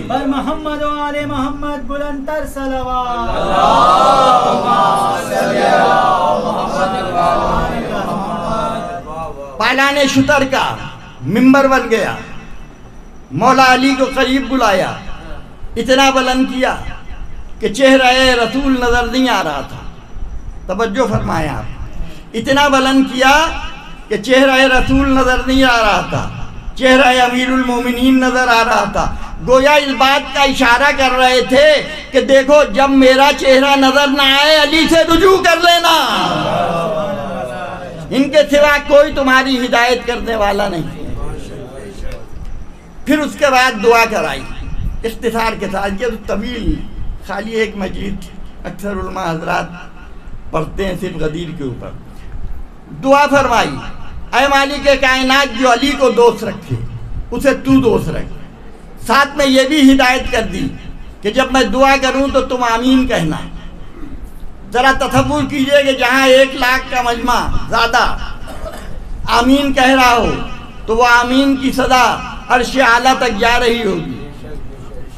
پر محمد و آل محمد بلند تر صلوات. پالان شتر کا ممبر بن گیا. مولا علی کو قریب بلایا، اتنا بلند کیا کہ چہرہ رسول نظر نہیں آ رہا تھا. توجہ فرمایا آپ، اتنا بلند کیا کہ چہرہ رسول نظر نہیں آ رہا تھا، چہرہ امیر المومنین نظر آ رہا تھا. گویا اس بات کا اشارہ کر رہے تھے کہ دیکھو جب میرا چہرہ نظر نہ آئے علی سے رجوع کر لینا، ان کے سوا کوئی تمہاری ہدایت کرنے والا نہیں. پھر اس کے بعد دعا کرائی اختصار کے ساتھ. یہ طویل خالی ایک مجلس اکثر علماء حضرات پڑھتے ہیں صرف غدیر کے اوپر. دعا فرمائی، اے مالک کائنات جو علی کو دوست رکھے اسے تو دوست رکھ. ساتھ میں یہ بھی ہدایت کر دی کہ جب میں دعا کروں تو تم آمین کہنا. ذرا تصور کیجئے کہ جہاں 1,00,000 کا مجمع زیادہ آمین کہہ رہا ہو تو وہ آمین کی صدا عرش اعلیٰ تک جا رہی ہوگی.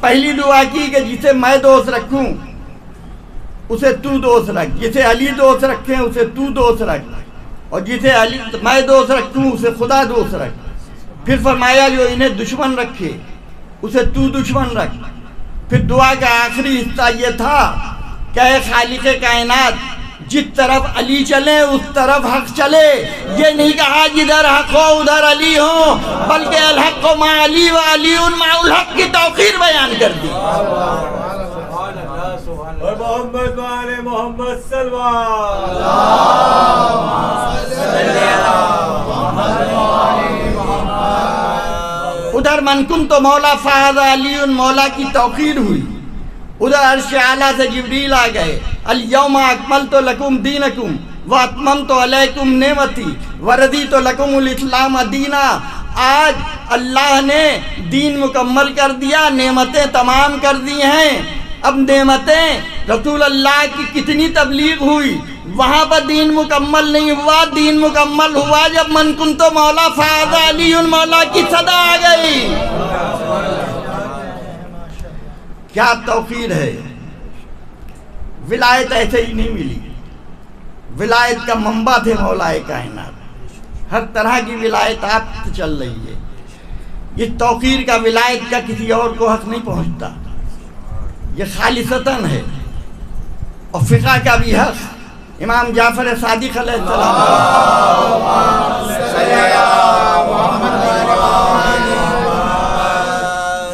پہلی دعا کی کہ جسے میں دوست رکھوں اسے تو دوست رکھ، جسے علی دوست رکھیں اسے تو دوست رکھ، اور جسے علی میں دوست رکھوں اسے خدا دوست رکھ. پھر فرمایا جو انہیں دشمن رکھے اسے تو دشمن رکھ. پھر دعا کا آخری حصہ یہ تھا کہ اے خالق کائنات جس طرف علی چلے اس طرف حق چلے. یہ نہیں کہا جدھر حق ہو ادھر علی ہو، بلکہ الحق مع علی و علی مع الحق کی توقیر بیان کر دی. محمد والے محمد صلوات. ادھر من کن تو مولا فاز علی مولا کی توقیر ہوئی. ادھر عرش اعلیٰ سے جبریل آ گئے، الیوم اکملت لکم دینکم واتممت علیکم نعمتی ورضیت لکم الاسلام دینا. آج اللہ نے دین مکمل کر دیا، نعمتیں تمام کر دی ہیں. اب نعمتیں رسول اللہ کی کتنی تبلیغ ہوئی، وہاں پر دین مکمل نہیں ہوا. دین مکمل ہوا جب من کن تو مولا فاز علی مولا کی صدا آ گئی. کیا توقیر ہے. ولایت ایسے ہی نہیں ملی، ولایت کا منبع تھے مولائے کائنات. ہر طرح کی ولایت آپ سے چل رہی ہے. یہ توقیر کا ولایت کا کسی اور کو حق نہیں پہنچتا، یہ خالصتاً ہے. اور فقہ کا بھی حق امام جعفر صادق علیہ السلام،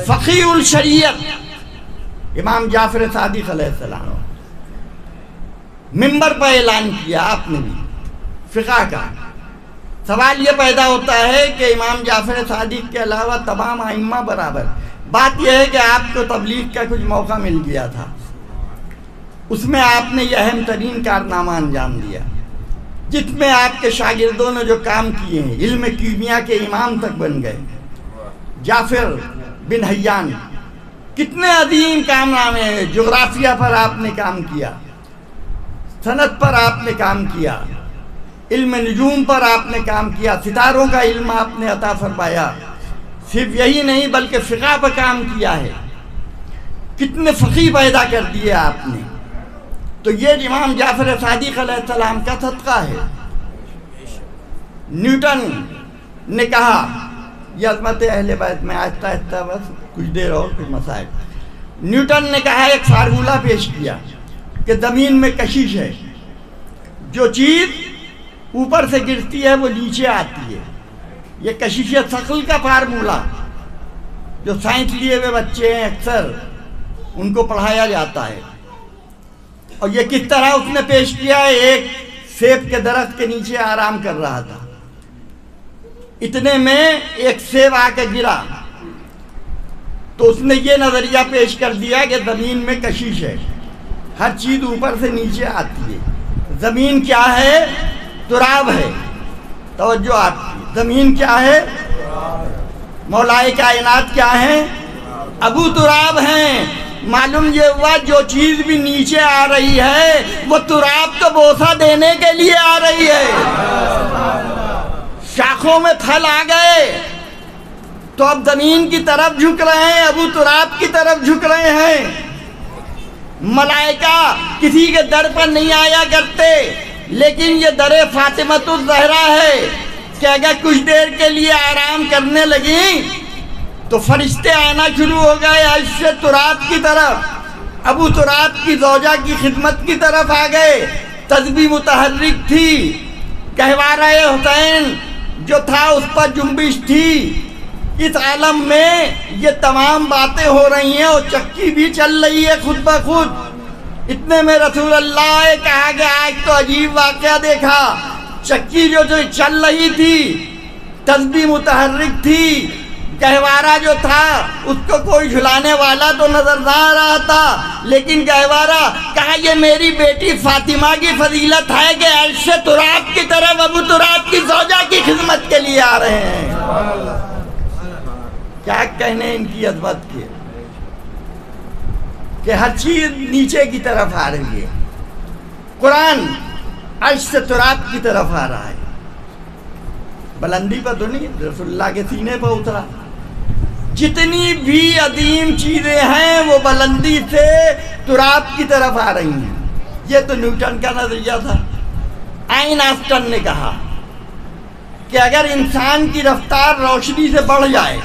فقیہ الشریعت امام جعفر صادق علیہ السلام، منبر پر اعلان کیا آپ نے بھی فقہ کا. سوال یہ پیدا ہوتا ہے کہ امام جعفر صادق کے علاوہ تمام ائمہ برابر. بات یہ ہے کہ آپ کو تبلیغ کا کچھ موقع مل گیا تھا، اس میں آپ نے یہ اہم ترین کارنامہ انجام دیا جس میں آپ کے شاگردوں نے جو کام کیے ہیں، علم کیمیا کے امام تک بن گئے. جعفر بن حیان، کتنے عظیم کارنامے ہیں. جغرافیہ پر آپ نے کام کیا، صنعت پر آپ نے کام کیا، علم نجوم پر آپ نے کام کیا، ستاروں کا علم آپ نے عطا فرمایا. صرف یہی نہیں بلکہ فقہ پر کام کیا ہے. کتنے فقیہ پیدا کر دیے آپ نے. تو یہ امام جعفر صادق علیہ السلام کا صدقہ ہے. نیوٹن نے کہا، یہ عظمت اہل بیت میں آہستہ آہستہ بس کچھ دیر اور کچھ مسائل. نیوٹن نے کہا، ایک فارمولہ پیش کیا کہ زمین میں کشش ہے، جو چیز اوپر سے گرتی ہے وہ نیچے آتی ہے. یہ کشش ثقل کا فارمولہ جو سائنس لیے ہوئے بچے ہیں اکثر ان کو پڑھایا جاتا ہے. اور یہ کس طرح اس نے پیش کیا ہے. ایک سیب کے درخت کے نیچے آرام کر رہا تھا، اتنے میں ایک سیب آ کے گرا تو اس نے یہ نظریہ پیش کر دیا کہ زمین میں کشش ہے، ہر چیز اوپر سے نیچے آتی ہے. زمین کیا ہے؟ تراب ہے. توجہ آپ کی، زمین کیا ہے؟ مولائے کائنات کیا ہے؟ ابو تراب ہیں. معلوم یہ ہوا جو چیز بھی نیچے آ رہی ہے وہ تراب کو بوسہ دینے کے لیے آ رہی ہے. شاخوں میں پھل آ گئے تو اب زمین کی طرف جھک رہے ہیں، ابو تراب کی طرف جھک رہے ہیں. ملائکہ کسی کے در پر نہیں آیا کرتے، لیکن یہ در فاطمۃ الزہرا ہے کہ اگر کچھ دیر کے لیے آرام کرنے لگیں تو فرشتے آنا شروع ہو گئے عرش سے تراب کی طرف. ابو تراب کی زوجہ کی خدمت کی طرف آ گئے. تسبیح متحرک تھی، گہوارہ حسین جو تھا اس پر جنبش تھی. اس عالم میں یہ تمام باتیں ہو رہی ہیں اور چکی بھی چل رہی ہے خود بخود. اتنے میں رسول اللہ کہا کہ آج تو عجیب واقعہ دیکھا. چکی جو چل رہی تھی تسبیح متحرک تھی، گہوارہ جو تھا اس کو کوئی جھلانے والا تو نظر نہ آ رہا تھا، لیکن گہوارہ کہا یہ میری بیٹی فاطمہ کی فضیلت ہے کہ عرش تراب کی طرف ابو تراب کی زوجہ کی خدمت کے لیے آ رہے ہیں. کیا کہنے ان کی عظمت کی کہ ہر چیز نیچے کی طرف آ رہی ہے. قرآن عرش سے تراب کی طرف آ رہا ہے. بلندی پر تو نہیں، رسول اللہ کے سینے پر اترا. جتنی بھی عظیم چیزیں ہیں وہ بلندی سے تراب کی طرف آ رہی ہیں. یہ تو نیوٹن کا نظریہ تھا. آئن آسٹن نے کہا کہ اگر انسان کی رفتار روشنی سے بڑھ جائے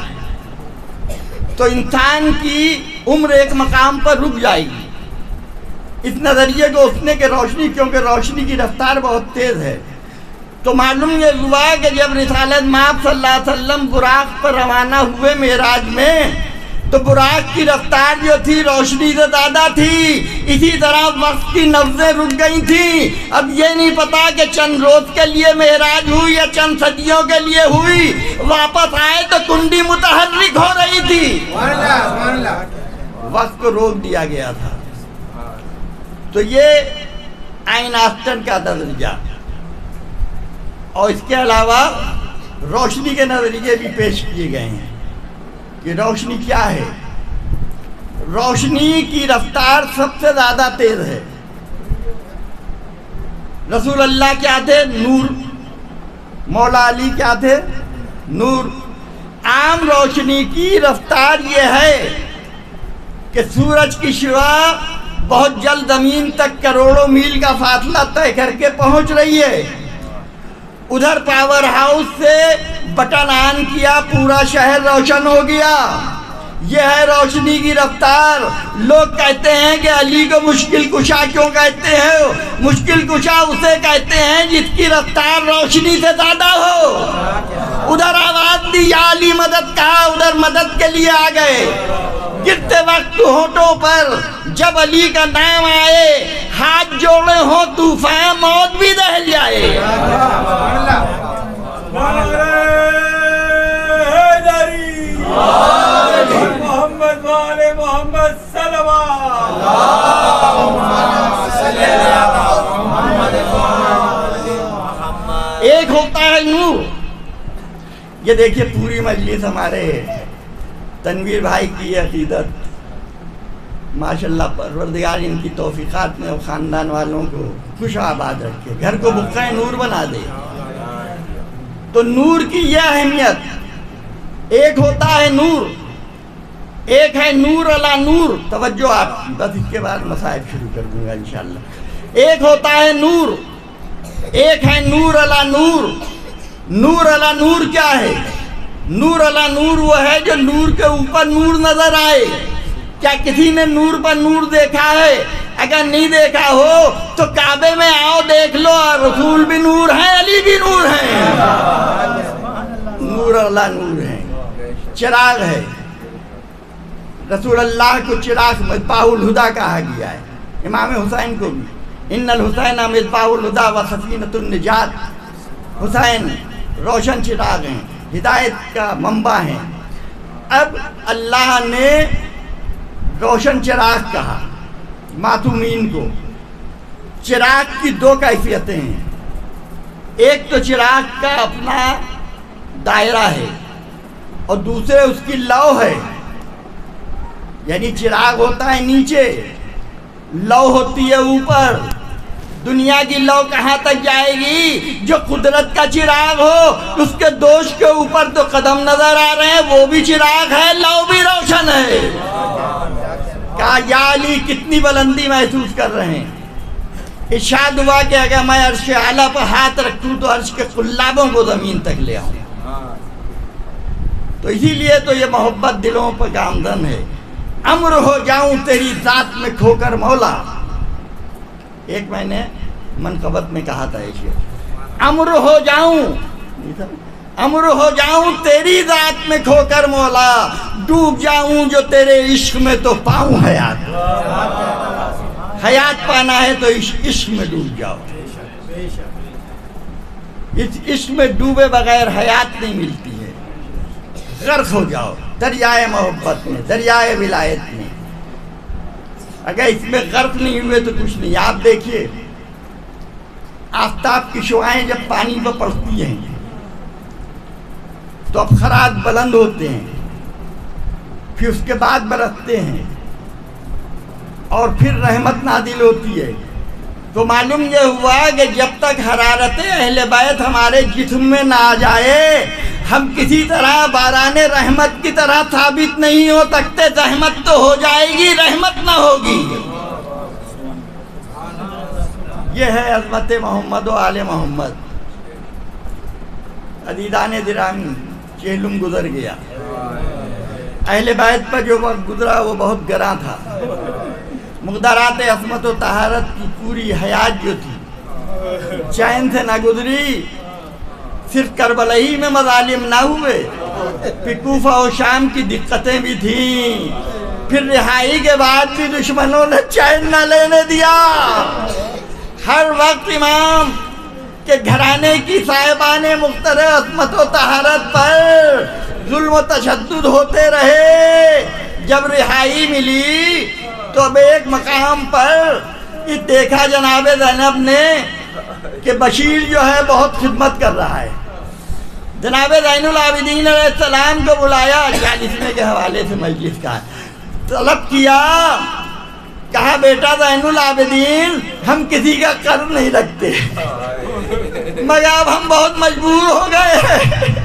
تو انسان کی عمر ایک مقام پر رک جائے گی. اس نظریے کو اس نے کہ روشنی، کیونکہ روشنی کی رفتار بہت تیز ہے. تو معلوم یہ ہوا کہ جب رسالت مآب صلی اللہ علیہ وسلم براق پر روانہ ہوئے معراج میں تو براق کی رفتار جو تھی روشنی سے زیادہ تھی. اسی طرح وقت کی نبضیں رک گئی تھیں. اب یہ نہیں پتا کہ چند روز کے لیے معراج ہوئی یا چند صدیوں کے لیے ہوئی. واپس آئے تو کنڈی متحرک ہو رہی تھی، وقت کو روک دیا گیا تھا. تو یہ آئن آسٹن کا نظریہ. اور اس کے علاوہ روشنی کے نظریے بھی پیش کیے گئے ہیں کہ روشنی کیا ہے. روشنی کی رفتار سب سے زیادہ تیز ہے. رسول اللہ کیا تھے؟ نور. مولا علی کیا تھے؟ نور. عام روشنی کی رفتار یہ ہے کہ سورج کی شعاع بہت جلد زمین تک کروڑوں میل کا فاصلہ طے کر کے پہنچ رہی ہے۔ ادھر پاور ہاؤس سے بٹن آن کیا، پورا شہر روشن ہو گیا۔ یہ ہے روشنی کی رفتار۔ لوگ کہتے ہیں کہ علی کو مشکل کشا کیوں کہتے ہیں؟ مشکل کشا اسے کہتے ہیں جس کی رفتار روشنی سے زیادہ ہو۔ ادھر آواز دی یا علی مدد کہا، ادھر مدد کے لیے آ گئے۔ گرتے وقت ہونٹوں پر جب علی کا نام آئے، ہاتھ جوڑے ہوں طوفان موت بھی دہل جائے۔ محمد والے محمد صلوات۔ ایک ہوتا ہے نور۔ یہ دیکھیے پوری مجلس ہمارے تنویر بھائی کی عقیدت، ماشاءاللہ پروردگار ان کی توفیقات میں اور خاندان والوں کو خوش آباد رکھے، گھر کو بقعہ نور بنا دے۔ تو نور کی یہ اہمیت، ایک ہوتا ہے نور، ایک ہے نور علی نور۔ توجہ آپ کی، بس اس کے بعد مصائب شروع کر دوں گا انشاءاللہ۔ ایک ہوتا ہے نور، ایک ہے نور علی نور۔ نور علی نور کیا ہے؟ نور علی نور وہ ہے جو نور کے اوپر نور نظر آئے۔ کیا کسی نے نور پر نور دیکھا ہے؟ اگر نہیں دیکھا ہو تو کعبے میں آؤ دیکھ لو، رسول بھی نور ہیں، علی بھی نور ہیں۔ نور علی نور ہے، چراغ ہے۔ رسول اللہ کو چراغ مصباح الہدیٰ کہا گیا ہے۔ امام حسین کو بھی ان الحسین مصباح الہدیٰ و سفینۃ النجات۔ حسین روشن چراغ ہیں، ہدایت کا منبع ہیں۔ اب اللہ نے روشن چراغ کہا معصومین کو۔ چراغ کی دو کیفیتیں ہیں، ایک تو چراغ کا اپنا دائرہ ہے اور دوسرے اس کی لو ہے۔ یعنی چراغ ہوتا ہے نیچے، لو ہوتی ہے اوپر۔ دنیا کی لو کہاں تک جائے گی؟ جو قدرت کا چراغ ہو، اس کے دوش کے اوپر تو قدم نظر آ رہے ہیں، وہ بھی چراغ ہے، لو بھی روشن ہے۔ کہا یا علی کتنی بلندی محسوس کر رہے ہیں؟ ارشاد ہوا کہ اگر میں عرش اعلیٰ پر ہاتھ رکھوں تو عرش کے قلابوں کو زمین تک لے آؤں۔ تو اسی لیے تو یہ محبت دلوں پر گامزن ہے۔ امر ہو جاؤں تیری ذات میں کھو کر مولا۔ ایک میں نے منقبت میں کہا تھا ایک امر ہو جاؤں، امر ہو جاؤں تیری ذات میں کھو کر مولا، ڈوب جاؤں جو تیرے عشق میں تو پاؤں حیات۔ حیات پانا ہے تو عشق میں ڈوب جاؤ۔ اس عشق میں ڈوبے بغیر حیات نہیں ملتی ہے۔ غرق ہو جاؤ دریائے محبت میں، دریائے ولایت میں۔ اگر اس میں غرق نہیں ہوئے تو کچھ نہیں۔ آپ دیکھیے آفتاب کی شعائیں جب پانی پر پڑتی ہیں تو اب خراج بلند ہوتے ہیں، پھر اس کے بعد برستے ہیں اور پھر رحمت نازل ہوتی ہے۔ تو معلوم یہ ہوا کہ جب تک حرارت اہل بیت ہمارے جسم میں نہ آ جائے، ہم کسی طرح باران رحمت کی طرح ثابت نہیں ہو سکتے۔ زحمت تو ہو جائے گی، رحمت نہ ہوگی۔ یہ ہے عظمت محمد و آل محمد۔ عزیزان گرامی، چہلم گزر گیا۔ اہل بیت پر جو وقت گزرا وہ بہت گراں تھا۔ مقدرات عصمت و طہارت کی پوری حیات جو تھی چین سے نہ گزری۔ صرف کربلا ہی میں مظالم نہ ہوئے، پھر کوفہ و شام کی دقتیں بھی تھیں، پھر رہائی کے بعد بھی دشمنوں نے چین نہ لینے دیا۔ ہر وقت امام کے گھرانے کی صاحبان مخترع عصمت و طہارت پر ظلم و تشدد ہوتے رہے۔ جب رہائی ملی تو اب ایک مقام پر دیکھا جناب زینب نے کہ بشیر جو ہے بہت خدمت کر رہا ہے۔ جناب زین العابدین علیہ السلام کو بلایا، 40ویں کے حوالے سے مجلس کا طلب کیا، کہا بیٹا زین العابدین ہم کسی کا قرض نہیں رکھتے، مگر اب ہم بہت مجبور ہو گئے ہیں۔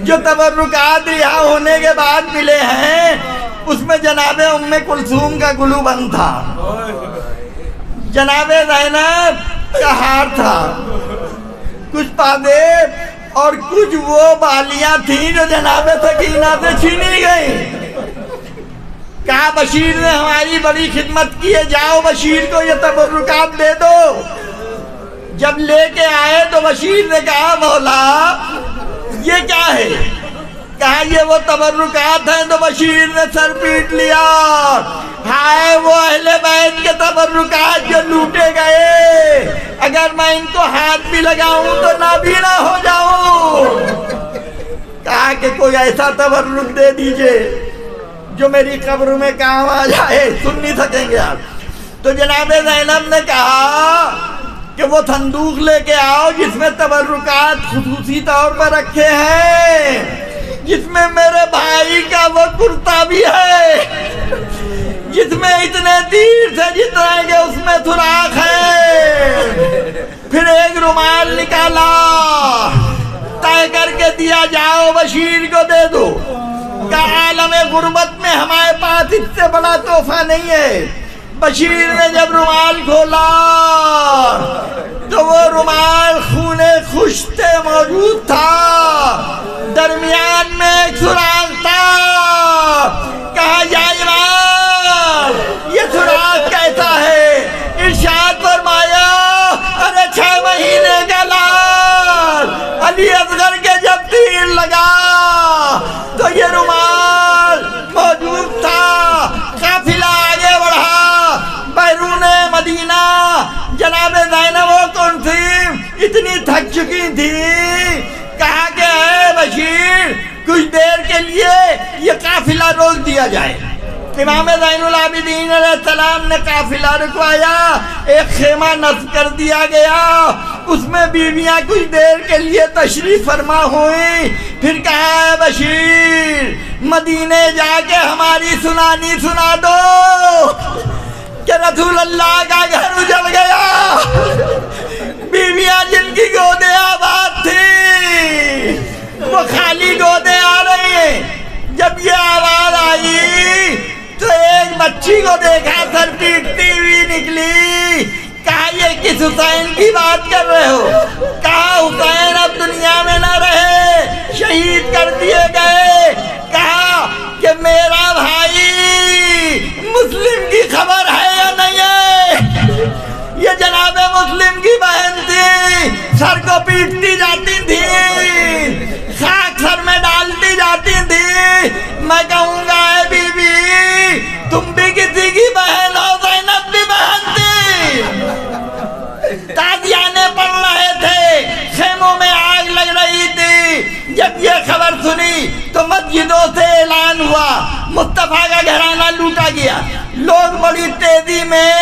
جو تبرکات رہا ہونے کے بعد ملے ہیں اس میں جناب ام کلثوم کا گلو بند تھا، جناب زینب کا ہار تھا، کچھ پادیب اور کچھ وہ بالیاں تھیں جو جناب سکینہ سے چھینی گئیں۔ کہا بشیر نے ہماری بڑی خدمت کی ہے، جاؤ بشیر کو یہ تبرکات دے دو۔ جب لے کے آئے تو بشیر نے کہا مولا یہ کیا ہے؟ کہا یہ وہ تبرکات ہیں۔ تو بشیر نے سر پیٹ لیا، ہائے وہ اہل بیت کے تبرکات جو لوٹے گئے، اگر میں ان کو ہاتھ بھی لگاؤں تو نابینا ہو جاؤں۔ کہا کہ کوئی ایسا تبرک دے دیجئے جو میری قبر میں کام آ جائے، سن نہیں سکیں گے آپ۔ تو جناب زینب نے کہا کہ وہ صندوق لے کے آؤ جس میں تبرکات خصوصی طور پر رکھے ہیں، جس میں میرے بھائی کا وہ کرتا بھی ہے، جس میں اتنے تیر سے جتنا کہ اس میں سوراخ ہے۔ پھر ایک رومال نکالا، طے کر کے دیا جاؤ بشیر کو دے دو۔ کہ عالم غربت میں ہمارے پاس اس سے بڑا تحفہ نہیں ہے۔ بشیر نے جب رومال کھولا تو وہ رومال خون خشتے موجود تھا، درمیان میں ایک سوراخ تھا۔ کہا یا امام یہ سوراخ کیسا ہے؟ ارشاد فرمایا ارے 6 مہینے کا لال علی اصغر کے جب تیر لگا تو یہ رومال موجود تھا۔ قافلہ آگے بڑھا بیرون مدینہ۔ جناب زینب وہ کون تھی؟ اتنی تھک چکی تھی۔ کہا کہ اے بشیر کچھ دیر کے لیے یہ قافلہ روک دیا جائے۔ امام زین العابدین علیہ السلام نے قافلہ رکوایا، ایک خیمہ نصب کر دیا گیا، اس میں بیویاں کچھ دیر کے لیے تشریف فرما ہوئی۔ پھر کہا ہے بشیر مدینے جا کے ہماری سنانی سنا دو کہ رسول اللہ کا گھر اجڑ گیا، بیویاں جن کی گودیں آباد تھی وہ خالی گودیں آ رہی ہیں۔ جب یہ آواز آئی تو ایک بچی کو دیکھا سر پیٹتی ہوئی نکلی۔ کہا یہ کس حسین کی بات کر رہے ہو؟ کہا حسین اب دنیا میں نہ رہے، شہید کر دیے گئے۔ کہا کہ میرا بھائی مسلم کی خبر ہے یا نہیں ہے؟ یہ جناب مسلم کی بہن تھی، سر کو پیٹتی جاتی تھی، خاک سر میں ڈالتی جاتی تھی۔ میں کہوں گا اے بی بی تم بھی کسی کی بہن ہو، زینب بھی بہن تھی۔ تازیانے پڑ رہے تھے، خیموں میں آگ لگ رہی تھی۔ جب یہ خبر سنی تو مسجدوں سے اعلان ہوا، مصطفیٰ کا گھرانہ لوٹا گیا۔ لوگ بڑی تیزی میں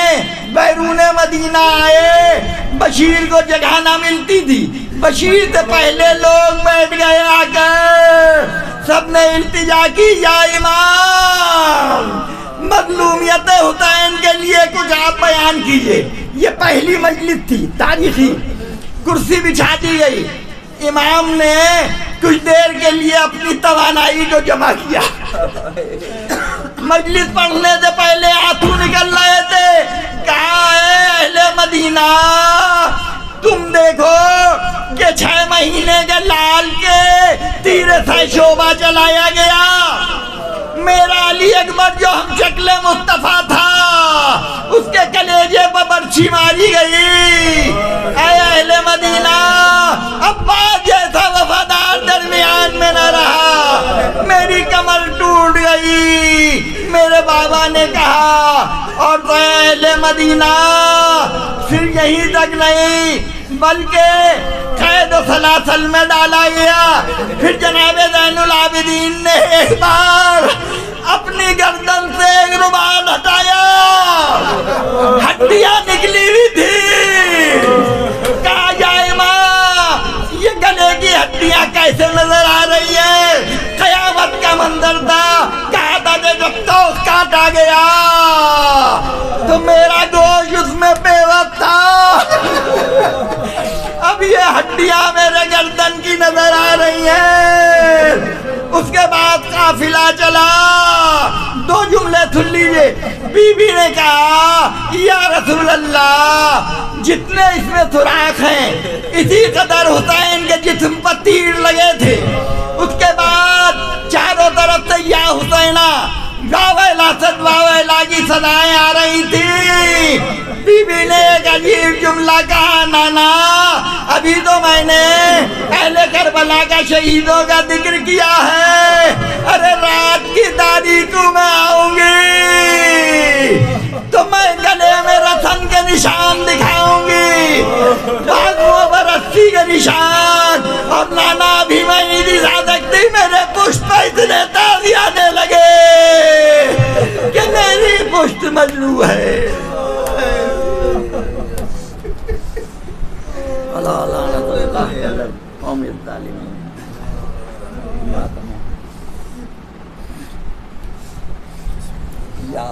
بیرون مدینہ آئے، بشیر کو جگہ نہ ملتی تھی۔ بشیر سے پہلے لوگ بیٹھ گئے آ کر، سب نے التجا کی یا امام مظلومیت حسین کے لیے کچھ آپ بیان کیجئے۔ یہ پہلی مجلس تھی تاریخی، کرسی بچھا دی گئی۔ امام نے کچھ دیر کے لیے اپنی توانائی کو جمع کیا۔ مجلس پڑھنے سے پہلے آنسو نکل رہے تھے۔ کہا اے اہل مدینہ تم دیکھو کہ 6 مہینے کے لال کے تیر سے شعبہ چلایا گیا۔ میرا علی اکبر جو ہم شکل مصطفیٰ تھا اس کے کلیجے پر برچھی ماری گئی۔ اے اہل مدینہ عباس جیسا وفادار درمیان میں نہ رہا، میری کمر ٹوٹ گئی۔ میرے بابا نے کہا اور تو اہل مدینہ پھر یہیں تک نہیں بلکہ قید و سلاسل میں ڈالا گیا۔ پھر جناب زین العابدین نے ایک بار اپنی گردن سے ایک رومال ہٹایا، ہڈیاں نکلی ہوئی تھی۔ کہا یا امام یہ گلے کی ہڈیاں کیسے نظر آ رہی ہے؟ قیامت کا منظر تھا۔ کہا تھا کہ جب توق کاٹا گیا تو میرا گوشت اس میں بے وقت تھا، اب یہ ہڈیاں میرے گردن کی نظر آ رہی ہیں۔ اس کے بعد قافلہ چلا، دو جملے سن لیجئے. بی بی نے کہا یا رسول اللہ جتنے اس میں سوراخ ہیں اسی قدر حسین کے جسم پر تیر لگے تھے. اس کے بعد چاروں طرف سے یا حسینہ واوے لاسد واوے لاگی صدائیں آ رہی تھی. بی بی نے ایک عجیب جملہ کہا نانا ابھی تو میں نے اہل کربلا کا شہیدوں کا ذکر کیا ہے. ارے رات کی تاریخوں میں آؤں گی تو میں گلے میں رسن کے نشان دکھاؤں گی, باغوں پر رسی کے نشان. اور نانا ابھی میں نہیں دکھا سکتی, میرے پشت پہ اتنے تازی آنے لگے کہ میری پشت مجروح ہے. اللہ لعنت اللہ علی قوم الظالمین. یا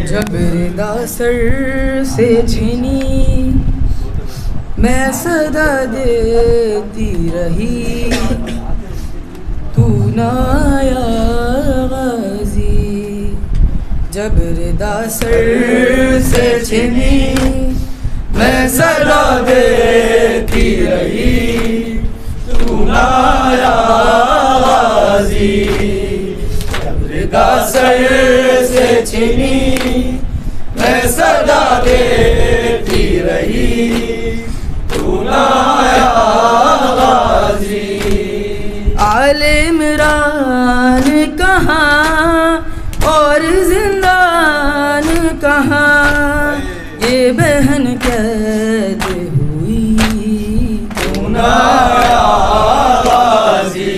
جب ردا سر سے چھنی میں صدا دیتی رہی, تو نہ آیا غازی. جب ردا سر سے چھنی میں صدا دیتی رہی, تو نہ آیا غازی. جب ردا سر سے چھنی میں صدا دیتی رہی, تو نہ آیا غازی. آل عمران کہاں اور زندان کہاں, یہ بہن قید ہوئی, تو نہ آیا غازی.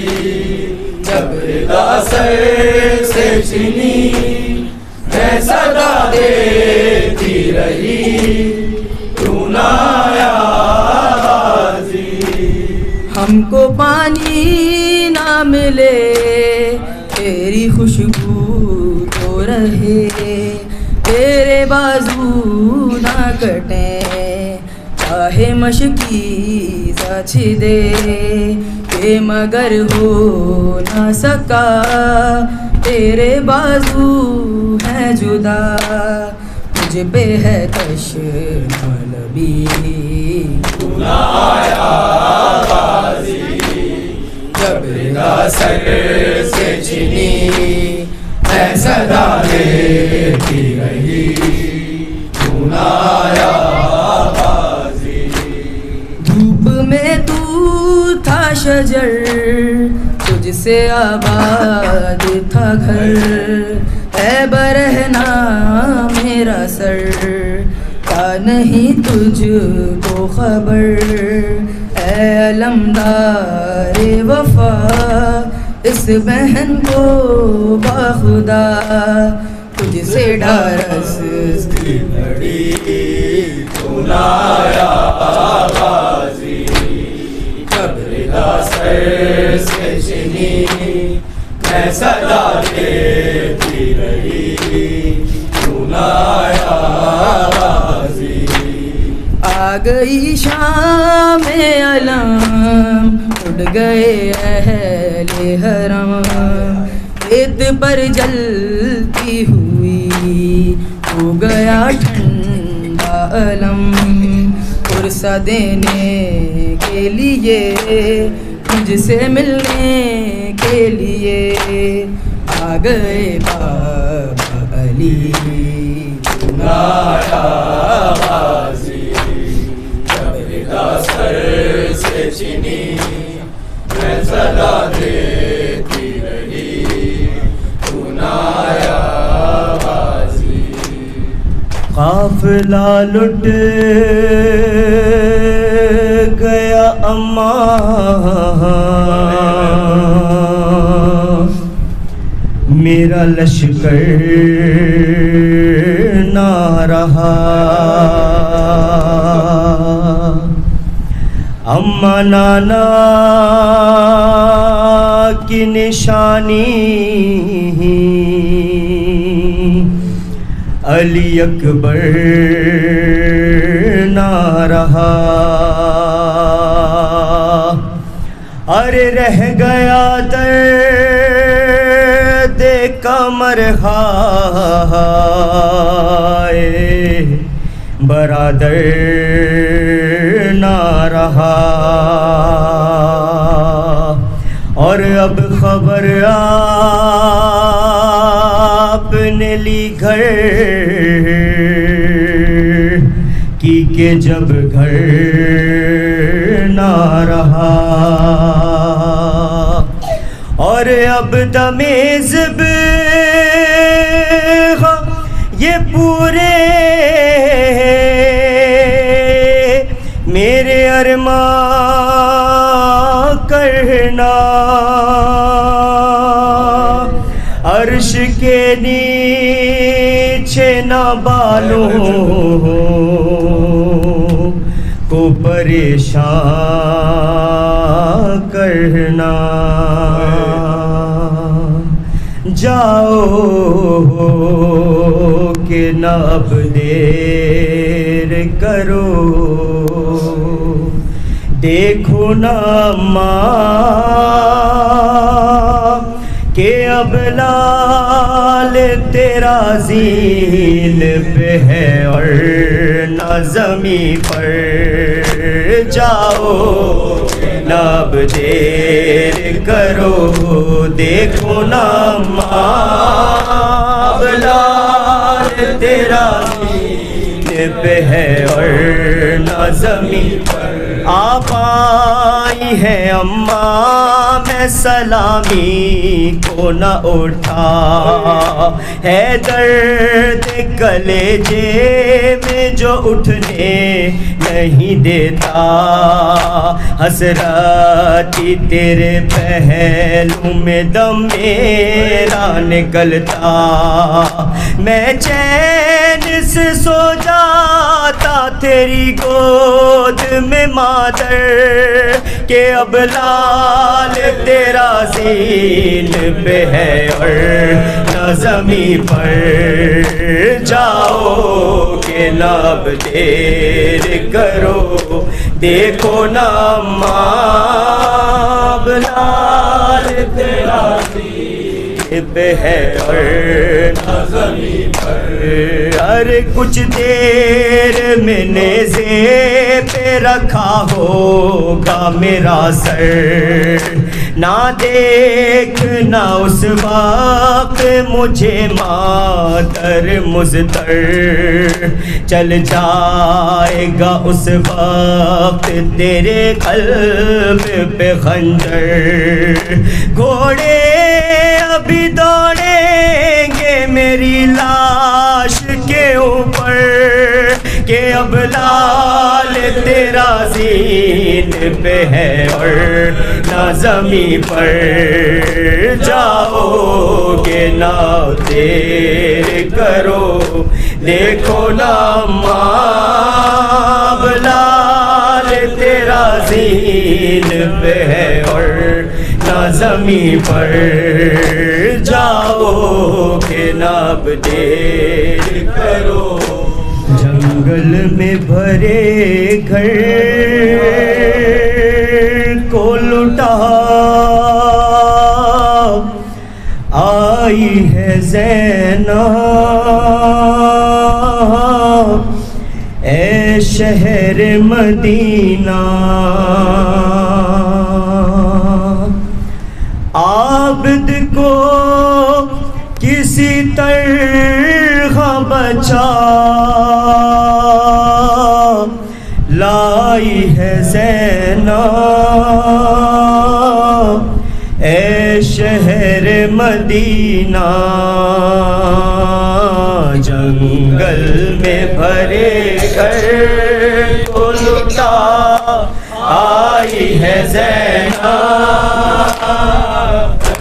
جب ردا سر سے چھنی میں صدا دیتی رہی, تو نہ آیا غازی. ہم کو پانی نہ ملے تیری خوشبو تو رہے, تیرے بازو نہ کٹیں چاہے مشکی سچ دے, کہ مگر ہو نہ سکا تیرے بازو ہے جدا, مجھ پہ ہے تشنہ لبی, تو نہ آیا غازی. جب ردا سر سے چھنی میں صدا دیتی رہی, تو نہ آیا غازی. دھوپ میں تو تھا شجر, تجھ سے آباد تھا گھر, اے برہنا میرا سر کا نہیں تجھ کو خبر. اے علمدار وفا اس بہن کو باخدا, تجھ سے ڈارس کی لڑی, تو نہ آیا غازی. جب ردا سر سے چھنی میں صدا دیتی رہی, تو نہ آیا غازی. آ گئی شام علم, اٹھ گئے اہل حرم, ریت پر جلتی ہوئی ہو گیا ٹھنڈا علم. پرسہ دینے کے لیے مجھ سے ملنے کے لیے آ گئے بابا علی, تو نہ آیا غازی. جب ردا سر سے چھنی میں صدا دیتی رہی, تو نہ آیا غازی. قافلہ لٹ گیا اماں, میرا لشکر نہ رہا. اما نانا کی نشانی علی اکبر نہ رہا، ارے رہ گیا درد کمرہائے برادر نہ رہا، اور اب خبر آپ نے لی گھر کی کہ جب گھر نہ رہا، اور اب دمیزب یہ پورے میرے ارمان کرنا، عرش کے نیچے نہ بالوں کو پریشان کرنا، جاؤ کہ نہ اب دیر کرو، دیکھو نا ماں کہ اب لال تیرا زین پہ ہے اور نہ زمین پر، جاؤ نہ اب دیر کرو، دیکھو نا ماں اب لال تیرا زین پہ ہے اور نہ زمین پر، آپ آئی ہیں اماں میں سلامی کو نہ اٹھا، ہے درد کلیجے میں جو اٹھنے نہیں دیتا، حسراتی تیرے پہلو میں دم میرا نکلتا، میں چین سے سو جاتا تیری گود میں مادر کہ اب لال تیرا زین پہ ہے اور نہ زمین پر، جاؤ کہ نہ اب دیر کرو، دیکھو نا ماں اب لال تیرا زین پہ ہے اور نہ زمین پر، ارے کچھ دیر میں نیزے پہ رکھا ہوگا میرا سر، نہ دیکھنا اس وقت مجھے مادر مضطر، چل جائے گا اس وقت تیرے قلب پہ خنجر، گھوڑے ابھی دوڑیں گے میری لاش کے اوپر کہ اب لال تیرا زین پہ ہے اور نہ زمین پر، جاؤ کہ نہ دیر کرو، دیکھو نا ماں اب لال تیرا زین پہ ہے اور نہ زمین پر، جاؤ کہ نہ اب دیر کرو، جنگل میں بھرے گھر کو لٹا آئی ہے زینب اے شہر مدینہ، عابد کو کسی طرح بچا لائی ہے زینب اے شہر مدینہ، جنگل میں بھرے گھر کو لٹا آئی ہے زینب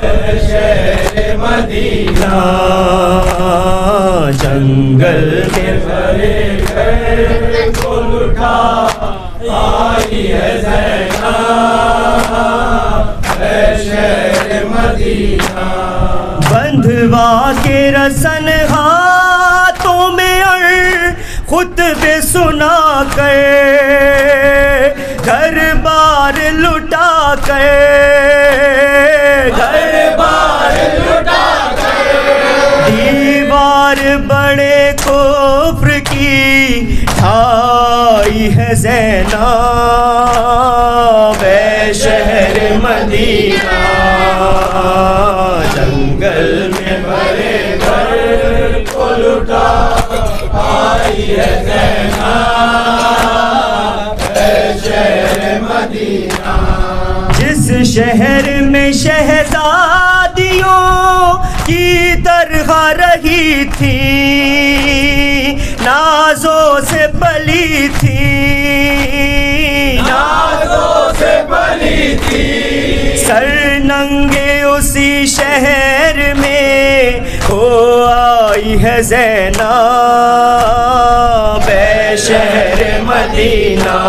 اے شہر مدینہ، جنگل میں بھرے گھر کو لٹا آئی ہے زینب مدینہ بندھوا کے رسن ہاتھوں میں اور خطبے سنا کر گھر بار لٹا کر گھر بار لٹا کر دیوار بڑے کفر کی ڈھائی ہے زینب اے شہر مدینہ جنگل میں بھرے گھر کو لٹا آئی ہے زینب اے شہر مدینہ جس شہر میں شہزادیوں کی درگاہ رہی تھی نازوں سے پلی تھی نازوں سے پلی تھی سر ننگے اسی شہر میں ہو آئی ہے زینب اے شہر مدینہ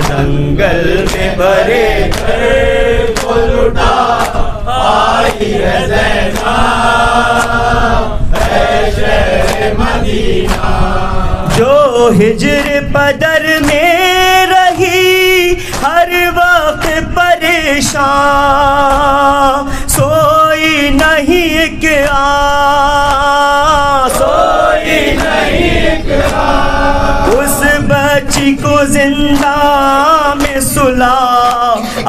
جنگل میں بھرے گھر کو لٹا آئی ہے زینب اے شہر مدینہ جو ہجر پدر میں رہی ہر وقت پریشان سوئی نہیں ایک آن سوئی نہیں ایک آن اس بچی کو زندہ میں سلا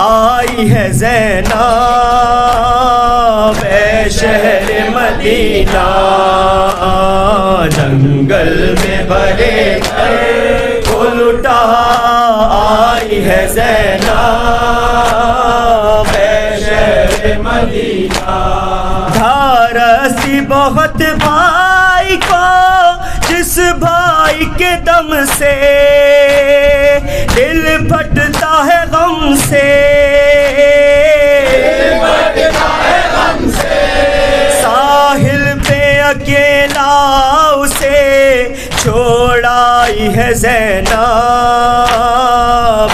آئی ہے زینب اے شہر مدینہ جنگل میں بھرے گھر کو لٹا آئی ہے زینب اے شہر مدینہ دھارسی بہت بھائی کو جس بھائی کے دم سے دل پھٹتا ہے غم سے ساحل پہ اکیلا اسے چھوڑ آئی ہے زینب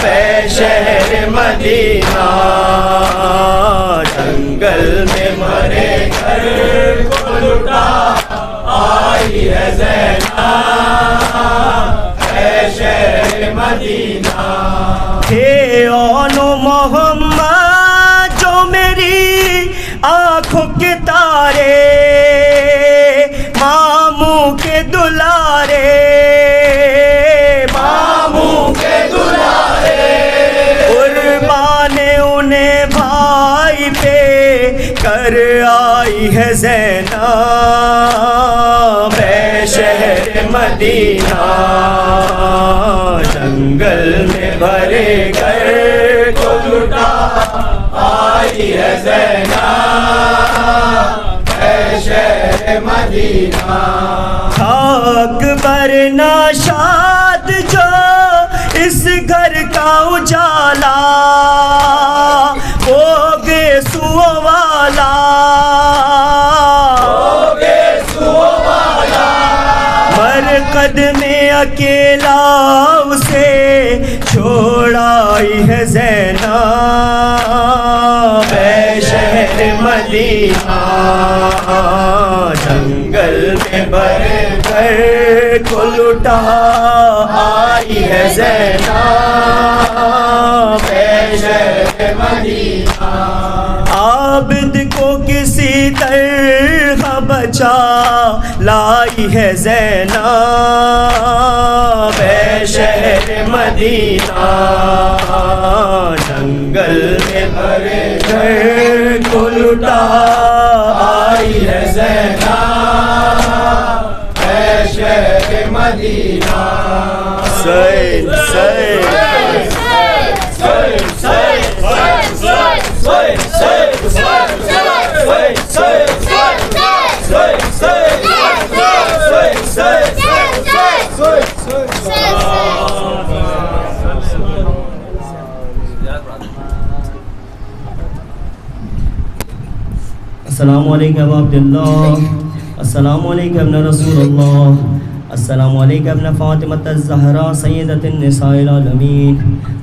اے شہر مدینہ جنگل میں بھرے گھر کو لٹا آئی ہے زینب اے شہر مدینہ تھے اون و محمد جو میری آنکھوں کے تارے ماموں کے دلارے ماموں کے دلارے قربان انہیں بھائی پہ کر آئی ہے زینب اے شہر مدینہ جنگل میں بھرے گھر کو لٹا آئی ہے زینب اے شہر مدینہ اکبر ناشاد جو اس گھر کا اجالا ہوگے سو والا مرقد میں اکیلا اسے چھوڑ آئی ہے زینب اے شہر مدینہ جنگل میں بھرے گھر کو لٹا آئی ہے زینب اے شہر مدینہ عابد کو کسی طرح بچا لائی ہے زینب اے شہر مدینہ جنگل میں بھرے گھر کو لٹا آئی ہے زینب اے شہر مدینہ سید سید السلام علیکم عبداللہ، السلام علیکم رسول اللہ، السلام علیکم ابن فاطمة الزہرا سیدۃ النساء العالمین.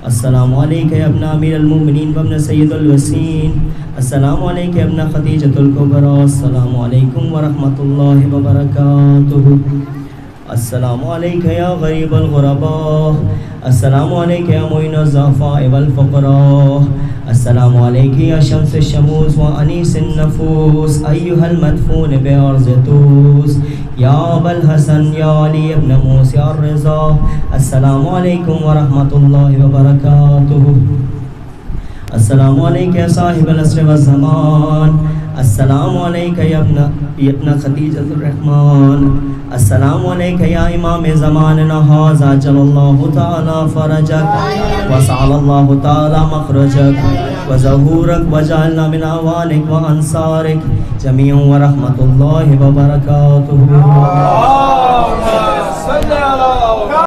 السلام علیکم ابن امیر المؤمنین وابن سید الوسین. السلام علیکم ابن خدیجۃ الکبریٰ. السلام علیکم ورحمۃ اللہ وبرکاتہ. السلام علیکم یا غریب الغرباء. السلام علیکم یا معین الضعفاء والفقراء. السلام علیکم یا شمس الشموس و انیس النفوس ایها المدفون بارض طوس یا ابا الحسن یا علی ابن موسی الرضا. السلام علیکم ورحمۃ اللہ وبرکاتہ. السلام علیکم یا صاحب العصر والزمان. السلام علیکم یا ابن خدیجۃ الرحمن. السلام علیکم یا امام زماننا ھذا جل اللہ تعالی فرجک وسعل اللہ تعالی مخرجک وظہورک وجعلنا من اعوانک وانصارک جمیعا ورحمۃ اللہ وبرکاتہ.